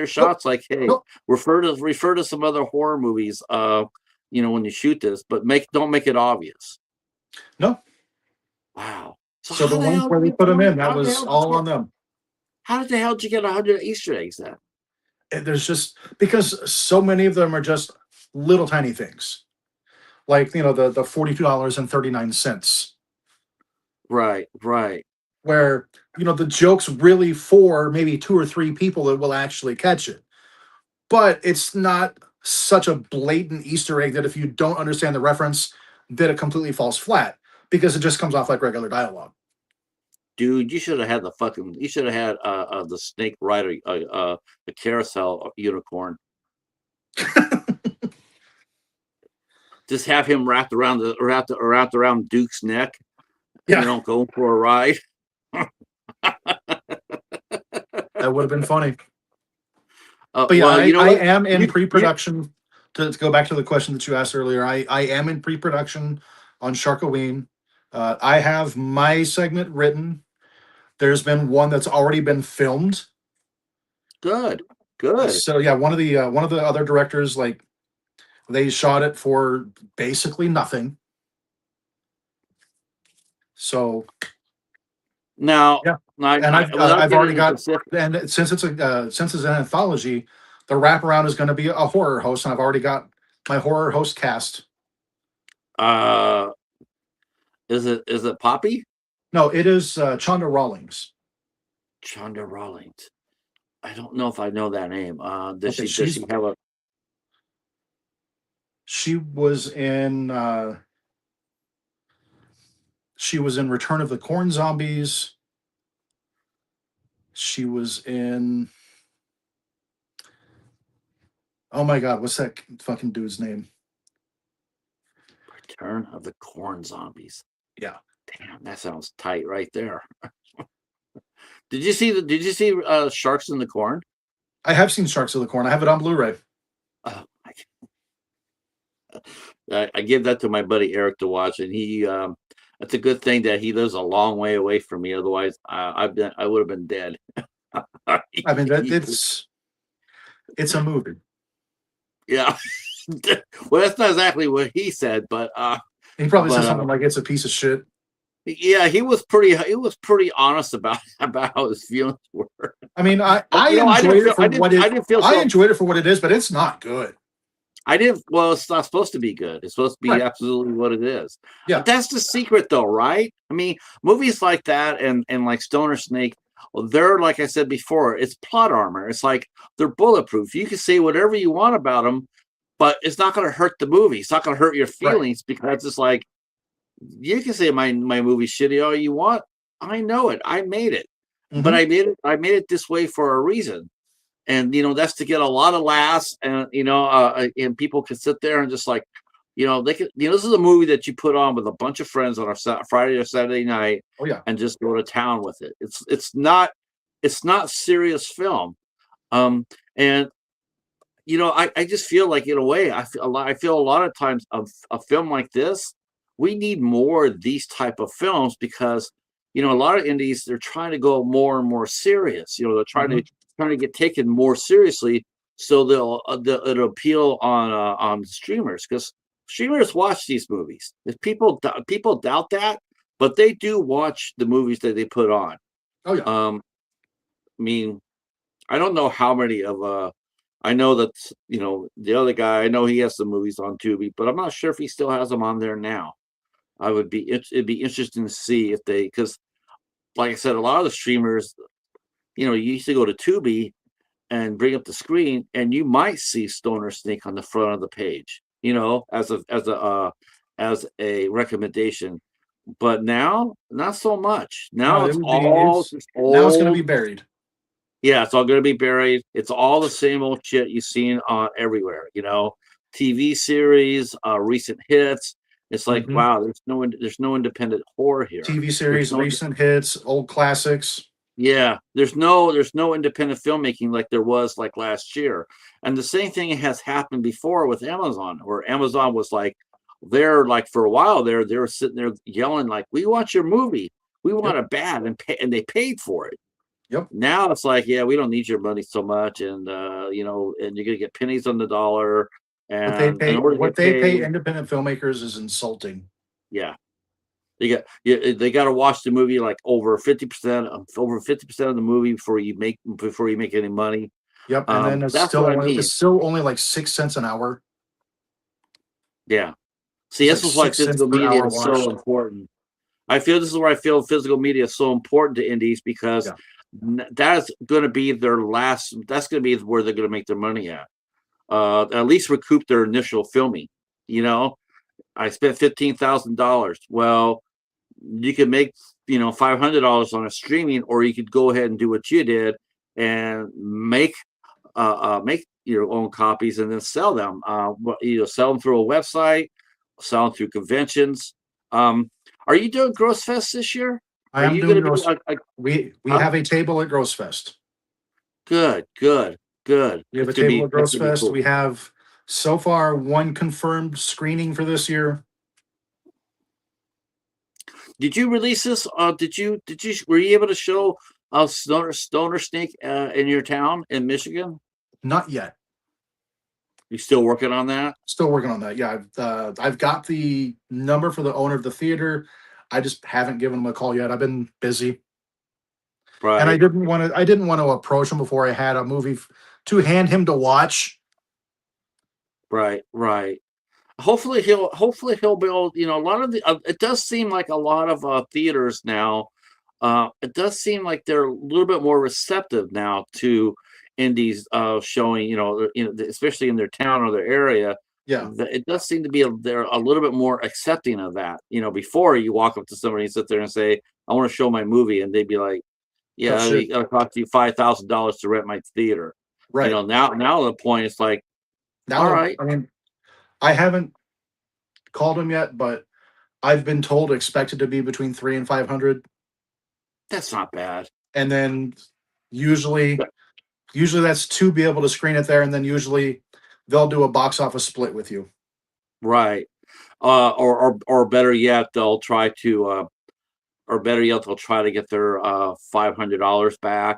shots? Like, hey, Nope. refer to some other horror movies. When you shoot this, but don't make it obvious. No. Wow. So So the ones where they put them in, that was all on them. how the hell did you get 100 Easter eggs then? And there's just because so many of them are just little tiny things. Like, the $42.39, Right, right. where, the joke's really for maybe two or three people that will actually catch it. But it's not such a blatant Easter egg that if you don't understand the reference, that it completely falls flat because it just comes off like regular dialogue. Dude, you should have had the snake ride a carousel unicorn. Just have him wrapped around Duke's neck, Yeah, going for a ride. that would have been funny. But yeah, Well, you know I what? am in You pre-production. To go back to the question that you asked earlier, I am in pre-production on Sharkoween. I have my segment written. There's been one that's already been filmed. good, good. So yeah, one of the other directors, like, they shot it for basically nothing. So Now, yeah. And Without I've getting already into got, specific, and since it's an anthology, the wraparound is going to be a horror host, and I've already got my horror host cast. uh, is it Poppy? No, it is Chonda Rawlings. Chonda Rawlings. I don't know if I know that name. Okay, Does she have a she was in Return of the Corn Zombies. She was in, oh my god, what's that fucking dude's name? Return of the Corn Zombies? Yeah, Damn, that sounds tight right there. Did you see Sharks in the Corn? I have seen Sharks of the Corn. I have it on Blu-ray. Oh, I give that to my buddy Eric to watch, and he it's a good thing that he lives a long way away from me. Otherwise, I would have been dead. I mean, it's a movie. Yeah. Well, that's not exactly what he said, but He probably said something like it's a piece of shit. yeah, he was pretty honest about how his feelings were. I mean, I enjoyed enjoyed it for what it I didn't feel I so. enjoyed it for what it is, but it's not good. I didn't. Well, it's not supposed to be good. It's supposed to be Right. absolutely what it is. Yeah. But that's the secret, though, right? I mean, movies like that and like Stoner Snake, well, they're like I said before, it's plot armor. It's like they're bulletproof. You can say whatever you want about them, but it's not going to hurt the movie. It's not going to hurt your feelings because it's like you can say my movie's shitty all you want. I know it. I made it, but I made it this way for a reason. And that's to get a lot of laughs, and and people can sit there and just like, they could, this is a movie that you put on with a bunch of friends on a Friday or Saturday night, Oh yeah. and just go to town with it. It's not serious film, and I just feel like in a way I feel a lot of times of a film like this, we need more of these type of films because a lot of indies, they're trying to go more and more serious. They're trying to get taken more seriously, so it'll appeal on streamers because streamers watch these movies. If people doubt that, but they do watch the movies that they put on. Oh yeah. I mean, I don't know how many of I know that the other guy. I know he has some movies on Tubi, but I'm not sure if he still has them on there now. It'd be interesting to see if they, because like I said, a lot of the streamers, you used to go to Tubi and bring up the screen, and you might see Stoner Snake on the front of the page, as a recommendation. But now, not so much. Now it's all just now it's going to be old. buried. Yeah, it's all going to be buried. It's all the same old shit you've seen on everywhere. TV series, recent hits. It's like, wow, there's no independent horror here. TV series, recent hits, old classics. Yeah, there's no independent filmmaking like there was like last year. And the same thing has happened before with Amazon, where Amazon was like, they're like for a while there, they were sitting there yelling like, "We want your movie, we want it bad," and they paid for it. Yep. Now it's like, yeah, we don't need your money so much, and and you're gonna get pennies on the dollar. And what they pay independent filmmakers is insulting. Yeah. They got to watch the movie like over 50% of the movie before you make any money. Yep, and then it's still only like 6 cents an hour. Yeah. See, this is why physical media is so important. I feel this is where I feel physical media is so important to indies because that's going to be their last. That's going to be where they're going to make their money at least recoup their initial filming. I spent $15,000. Well, you can make $500 on a streaming, or you could go ahead and do what you did and make your own copies and then sell them. Sell them through a website, sell them through conventions. Are you doing Gross Fest this year? I am doing Gross. We have a table at Gross Fest. Good. We have a table at Gross Fest. Cool. We have so far one confirmed screening for this year. Did you release this? Were you able to show Stoner Snake in your town in Michigan? Not yet. You still working on that? Still working on that. Yeah, I've got the number for the owner of the theater. I just haven't given him a call yet. I've been busy. And right, I didn't want to approach him before I had a movie to hand him to watch. right. Hopefully he'll be able, you know, a lot of the it does seem like a lot of theaters now, it does seem like they're a little bit more receptive now to indies showing, especially in their town or their area. Yeah. It does seem to be they're a little bit more accepting of that. Before you walk up to somebody and sit there and say, I want to show my movie, and they'd be like, Tough yeah, shit. it'll cost you $5,000 to rent my theater. Right. Now the point is like, all Now, right, I mean, I haven't called him yet, but I've been told expected to be between 3 and 500. that's not bad. And then usually, usually that's to be able to screen it there. And then usually they'll do a box office split with you. Right. Or better yet, they'll try to get their $500 back,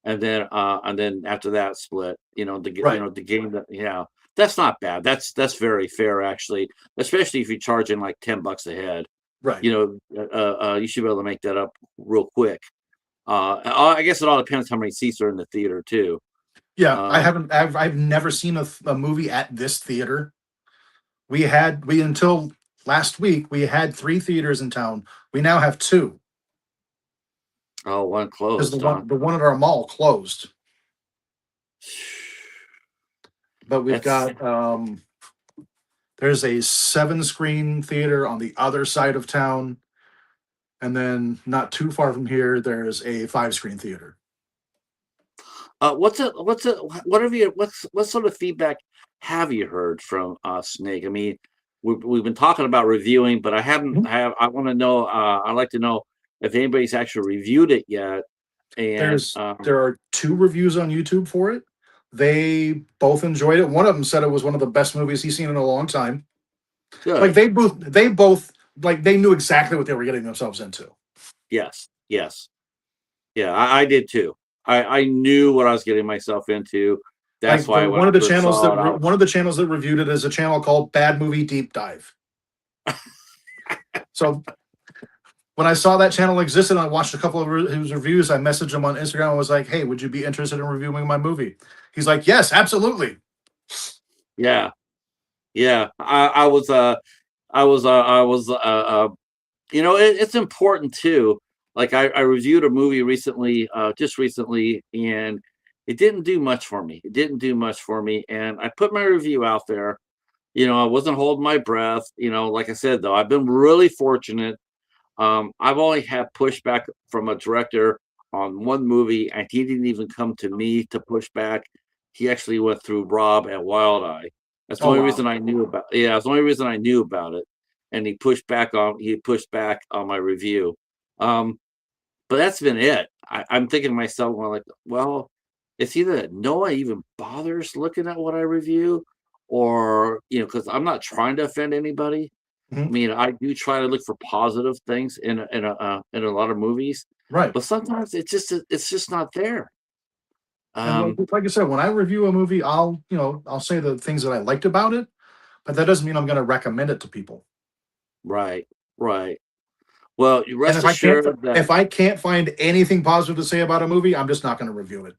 and then after that split, Right. the game that, yeah, that's not bad. That's very fair actually, especially if you're charging like $10 a head. Right. You should be able to make that up real quick. I guess it all depends how many seats are in the theater too. Yeah. Um, I've never seen a movie at this theater. Until last week, we had 3 theaters in town. We now have 2 oh, one because closed, huh? the one at our mall closed. But we've That's got there's a 7 screen theater on the other side of town, and then not too far from here, there's a 5 screen theater. what sort of feedback have you heard from Snake? I mean, we've been talking about reviewing, but I haven't Mhm. have I want to know, I'd like to know if anybody's actually reviewed it yet. And There are 2 reviews on YouTube for it. They both enjoyed it. One of them said it was one of the best movies he's seen in a long time. Like good. they both like they knew exactly what they were getting themselves into. Yes. Yeah, I did too. I knew what I was getting myself into. That's Like the why when I first saw it, one of the channels that reviewed it is a channel called Bad Movie Deep Dive. So when I saw that channel existed, I watched a couple of his reviews. I messaged him on Instagram and was like, "Hey, would you be interested in reviewing my movie?" He's like, "Yes, absolutely." yeah, yeah. I was it's important too. Like I reviewed a movie recently, just recently, and it didn't do much for me. It didn't do much for me, and I put my review out there. I wasn't holding my breath. Like I said, though, I've been really fortunate. I've only had pushback from a director on one movie, and he didn't even come to me to push back. He actually went through Rob at Wild Eye. That's the Oh only wow. reason I knew about. Yeah, that's the only reason I knew about it. And he pushed back on my review. Um, but that's been it. I'm thinking to myself, well, like, well, it's either that no one even bothers looking at what I review, or because I'm not trying to offend anybody. I Mhm. mean, I do try to look for positive things in a lot of movies, Right. but sometimes it's just not there. And Um, like I said, when I review a movie, I'll say the things that I liked about it, but that doesn't mean I'm going to recommend it to people. right, right. Well, you And rest assured that if I can't find anything positive to say about a movie, I'm just not going to review it.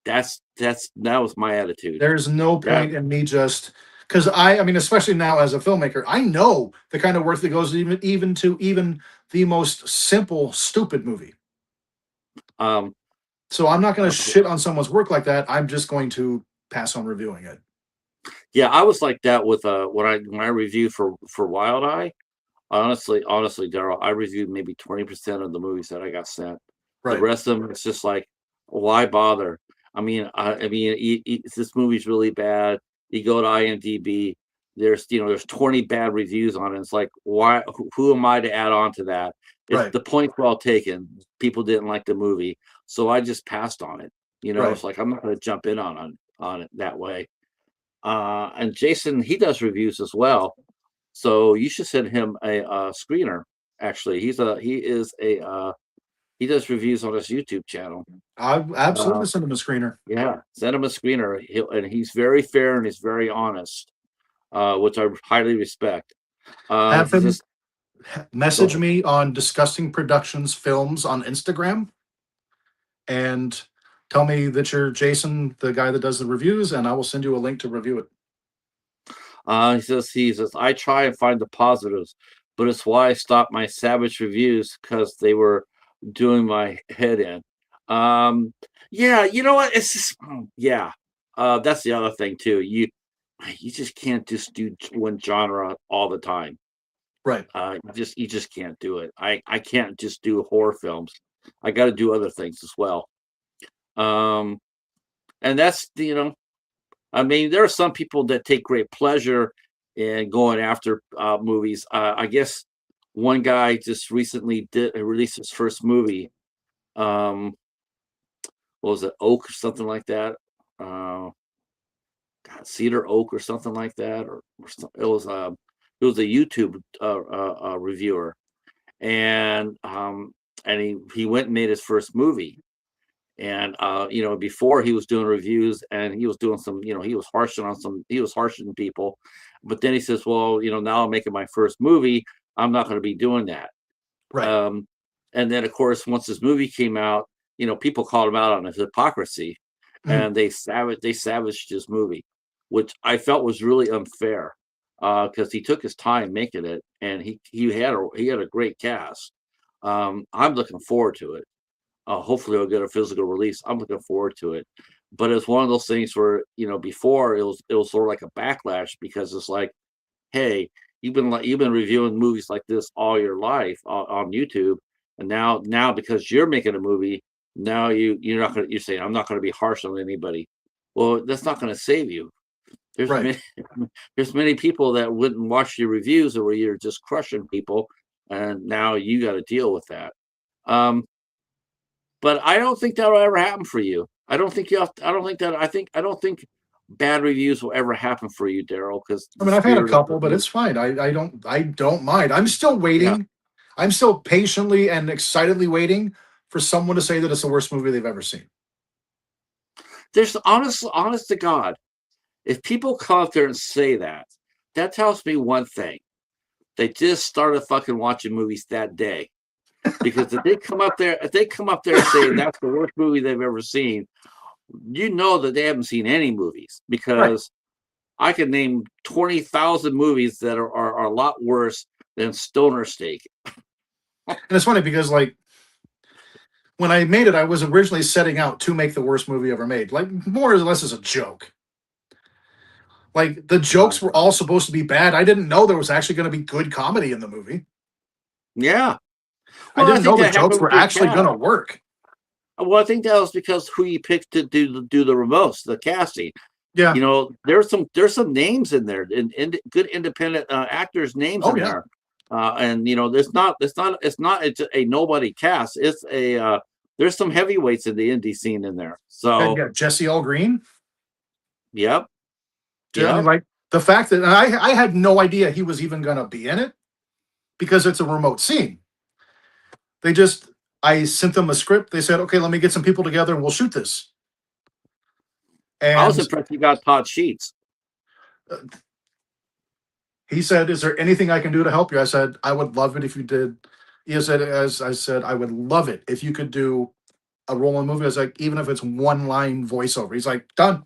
that was my attitude. There's no That point in me just because I mean, especially now as a filmmaker, I know the kind of work that goes even the most simple, stupid movie. um, So I'm not going to uh, shit on someone's work like that. I'm just going to pass on reviewing it. yeah, I was like that with when I reviewed for Wild Eye. Honestly, Daryl, I reviewed maybe 20% of the movies that I got sent. The Right. rest of them, it's just like, why bother? This movie's really bad. You go to IMDb, there's 20 bad reviews on it. It's like, why? Who am I to add on to that? It's Right. the point well taken. People didn't like the movie, so I just passed on it. Right. It's like I'm not going to jump in on it that way. And Jason, he does reviews as well, so you should send him a screener. Actually, he does reviews on his YouTube channel. I Uh, absolutely send them a screener. yeah, send him a screener. And he's very fair and he's very honest, which I highly respect. Have He's him just Go message ahead. me on Disgusting Productions Films on Instagram, and tell me that you're Jason, the guy that does the reviews, and I will send you a link to review it. He says, I try and find the positives, but it's why I stopped my savage reviews because they were doing my head in. Yeah, you know what? It's just, yeah. That's the other thing too. You just can't just do one genre all the time. Right. You just can't do it. I can't just do horror films. I got to do other things as well. Um, and that's I mean, there are some people that take great pleasure in going after movies. I guess one guy just recently did released his first movie. Um, what was it, Oak or something like that? Uh, Cedar Oak or something like that, it was a YouTube reviewer, and he went and made his first movie. And before he was doing reviews and he was doing some, he was harshing people, but then he says, well, now I'm making my first movie, I'm not going to be doing that. Right. And then of course, once this movie came out, people called him out on his hypocrisy, Mhm. and they savaged his movie, which I felt was really unfair, because he took his time making it, and he had a great cast. I'm looking forward to it. Hopefully I'll get a physical release. I'm looking forward to it. But it's one of those things where, before it was sort of like a backlash, because it's like, hey, you've been reviewing movies like this all your life on YouTube, and now because you're making a movie, now you're saying I'm not gonna be harsh on anybody. Well, that's not gonna save you. There's Right. many there's many people that wouldn't watch your reviews, or where you're just crushing people, and now you got to deal with that. Um, but I don't think that'll ever happen for you. I don't think you have. I don't think that. I don't think bad reviews will ever happen for you, Daryl, because I the mean, I've had a spirit of the couple, but it's fine. I don't mind. I'm still yeah. waiting. I'm still patiently and excitedly waiting for someone to say that it's the worst movie they've ever seen. There's honest to God, if people come up there and say that, that tells me one thing: they just started fucking watching movies that day. Because if they come up there and say that's the worst movie they've ever seen, that they haven't seen any movies, Right. because I can name 20,000 movies that are a lot worse than Stoner Snake. And it's funny because like when I made it, I was originally setting out to make the worst movie ever made, like more or less as a joke. Like the Uh, jokes were all supposed to be bad. I didn't know there was actually going to be good comedy in the movie. yeah. I Well, I didn't think know the that jokes happened with were your actually cast. going to work. Well, I think that was because who you picked to do the remotes, the casting. Yeah. There's some names in there, and good independent actors' names Oh in yeah. there, and it's a nobody cast. It's there's some heavyweights in the indie scene in there. And So, yeah, Jesse L. Green. yep, I mean, yep. like the fact that and I had no idea he was even going to be in it because it's a remote scene. They just I sent them a script. They said, "Okay, let me get some people together and we'll shoot this." I was And impressed you got Todd Sheets. uh, he said, "Is there anything I can do to help you?" I said, "I would love it if you did." He said, "As I said, I would love it if you could do a role in a movie." I was like, "Even if it's one line voiceover." He's like, "Done."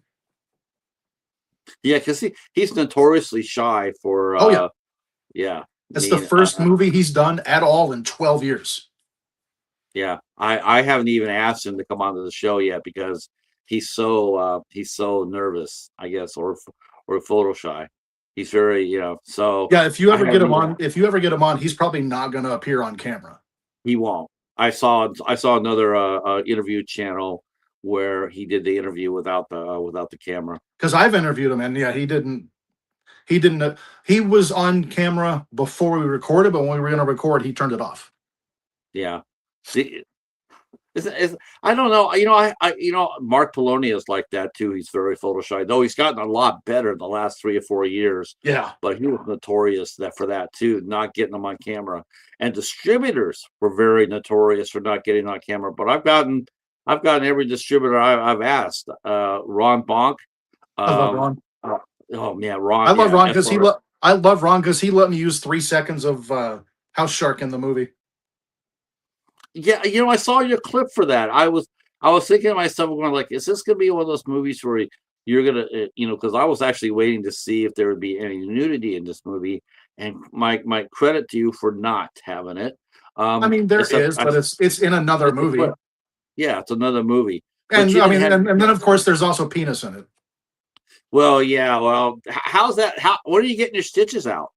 Yeah, because he's notoriously shy for Oh yeah, yeah. I it's the mean, first movie he's done at all in 12 years. yeah, I haven't even asked him to come onto the show yet, because he's so nervous, I guess, or photo shy. He's very, so Yeah, if you I ever get haven't him even on, he's probably not going to appear on camera he won't. I saw another interview channel where he did the interview without the camera. because I've interviewed him, and yeah, he didn't. He didn't. He was on camera before we recorded, but when we were going to record, he turned it off. Yeah. The, I don't know. Mark Poloni is like that too. He's very photo shy, though he's gotten a lot better in the last 3 or 4 years. Yeah. But he was notorious for that too, not getting them on camera. And distributors were very notorious for not getting on camera. But I've gotten every distributor I've asked. Ron Bonk. I love Um, Ron. uh, oh man, I Ron. love Yeah, Ron because SR. I love Ron because he let me use 3 seconds of House Shark in the movie. Yeah, I saw your clip for that. I was thinking to myself, going like, is this gonna be one of those movies where you're gonna, because I was actually waiting to see if there would be any nudity in this movie, and my credit to you for not having it. I mean, there Except is, but it's in another movie. yeah, it's another movie, but And you I didn't mean, have. and then of course there's also penis in it. Well, yeah, well, how's that? How? When are you getting your stitches out?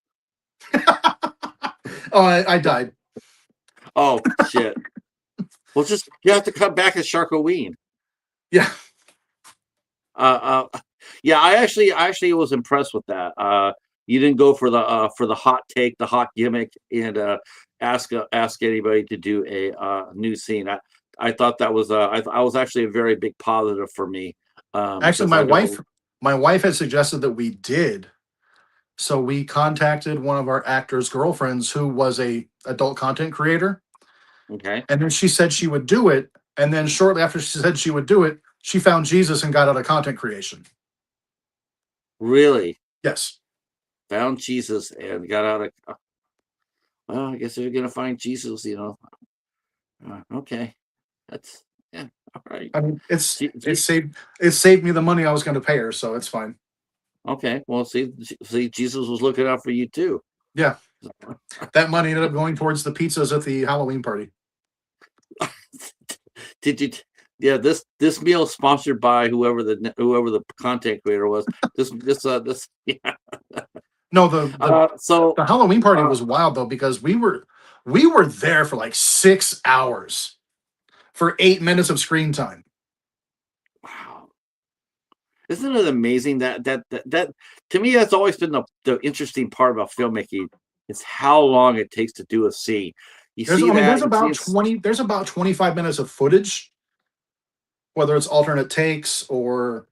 Oh, I died. Oh shit! Well, just you have to come back as Sharkoween. Yeah. Yeah, I actually was impressed with that. You didn't go for the hot take, the hot gimmick, and ask anybody to do a new scene. I thought that was I was actually a very big positive for me, Actually, because I know. my wife had suggested that we did. So we contacted one of our actors' girlfriends who was a adult content creator, Okay, and then she said she would do it. And then shortly after she said she would do it, she found Jesus and got out of content creation. really Yes. found Jesus and got out of. Well, I guess if you're gonna find Jesus, okay, that's yeah, all right. I mean, See, it saved me the money I was going to pay her, so it's fine. okay, well, see, Jesus was looking out for you too. Yeah, that money ended up going towards the pizzas at the Halloween party. Did you? Yeah, this meal is sponsored by whoever the content creator was. This yeah. No, So the Halloween party uh, was wild though because we were there for like 6 hours for 8 minutes of screen time. wow, isn't it amazing that to me that's always been the interesting part about filmmaking is how long it takes to do a scene. You There's see I mean that you see it's there's about 25 minutes of footage, whether it's alternate takes or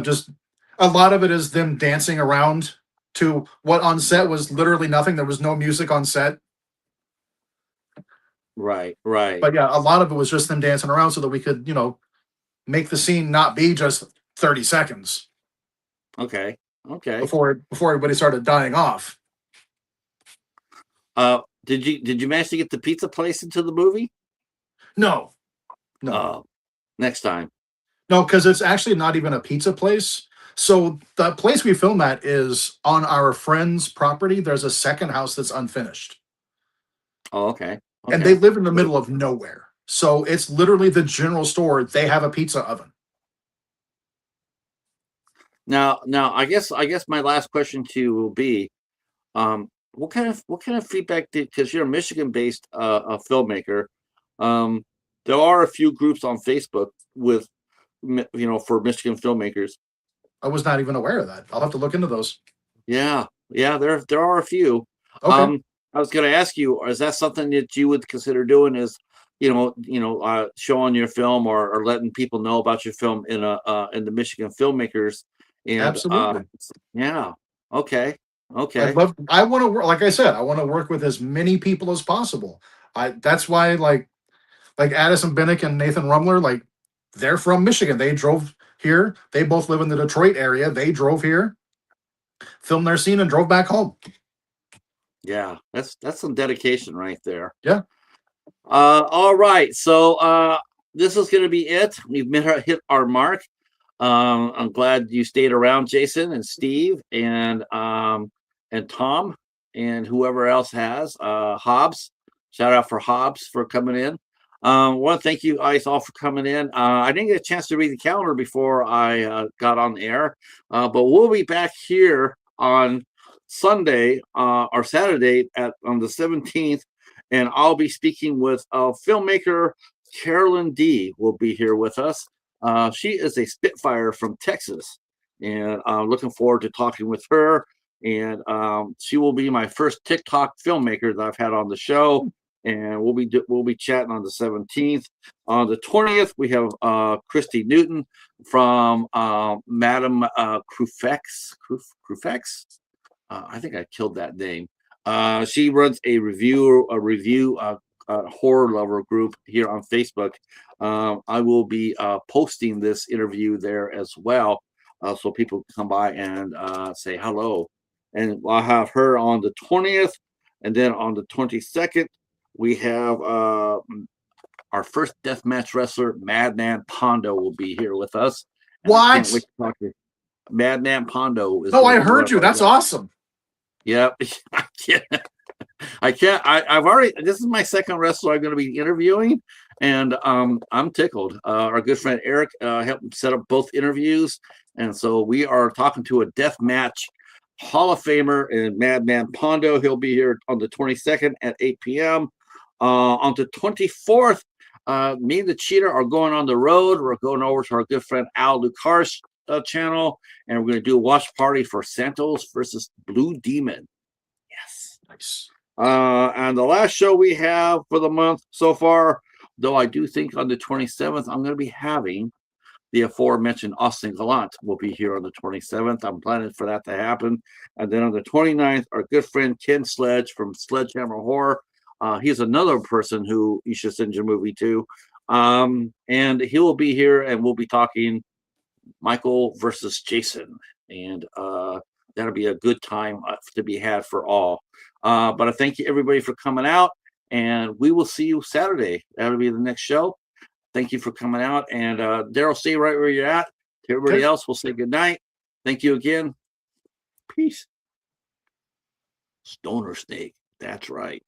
just a lot of it is them dancing around to what on set was literally nothing. There was no music on set. right. But yeah, a lot of it was just them dancing around so that we could, make the scene not be just 30 seconds Okay. before everybody started dying off. Did you manage to get the pizza place into the movie? No, no, Uh, next time. no, because it's actually not even a pizza place. So the place we film at is on our friend's property. There's a second house that's unfinished. Oh, okay. And they Okay. live in the middle of nowhere. So it's literally the general store. They have a pizza oven. Now, I guess my last question to you will be, what kind of feedback did because you're a Michigan-based a filmmaker, um, there are a few groups on Facebook with for Michigan filmmakers. I was not even aware of that. I'll have to look into those. Yeah, there are a few. Okay. Um, I was going to ask you, is that something that you would consider doing? Is showing your film or letting people know about your film in the Michigan filmmakers and Absolutely. yeah, okay, okay, I want to work, like I said, I want to work with as many people as possible. That's why like Addison Bennick and Nathan Rumler, like they're from Michigan. They drove here. They both live in the Detroit area. They drove here, filmed their scene, and drove back home. yeah, that's some dedication right there. Yeah. All right, so this is going to be it. We've hit our mark. I'm glad you stayed around, Jason and Steve and Tom and whoever else has Hobbs. Shout out for Hobbs for coming in. I want to thank you guys all for coming in. I didn't get a chance to read the calendar before I got on the air, but we'll be back here on Sunday or Saturday on the 17th, and I'll be speaking with filmmaker Carolyn D. will be here with us. She is a Spitfire from Texas, and I'm looking forward to talking with her. And she will be my first TikTok filmmaker that I've had on the show. And we'll be chatting on the 17th. On the 20th, we have Christy Newton from Madam Crufex. I think I killed that name. She runs a review horror lover group here on Facebook. I will be posting this interview there as well, so people can come by and say hello. And I'll have her on the 20th, and then on the 22nd we have our first deathmatch wrestler, Madman Pondo, will be here with us. And I can't What? wait to talk to you. Madman Pondo is. No, I gonna be one heard of you. our That's guests. awesome. Yep. I can't. I can't. I've already. This is my second wrestler I'm going to be interviewing, and I'm tickled. Our good friend Eric helped set up both interviews, and so we are talking to a death match Hall of Famer and Madman Pondo. He'll be here on the 22nd at 8 p.m. On the 24th, me and the Cheater are going on the road. We're going over to our good friend Al Lucar's channel, and we're going to do a watch party for Santos versus Blue Demon. Yes. Nice. And the last show we have for the month so far, though I do think on the 27th, I'm going to be having the aforementioned Austin Gallant will be here on the 27th. I'm planning for that to happen. And then on the 29th, our good friend Ken Sledge from Sledgehammer Horror. He's another person who you should send your movie to. And he will be here and we'll be talking Michael versus Jason. And that'll be a good time to be had for all. But I thank you everybody for coming out, and we will see you Saturday. That'll be the next show. Thank you for coming out, and Daryl, stay right where you're at. To everybody else, we'll say good night. Thank you again. Peace. Stoner Snake. That's right.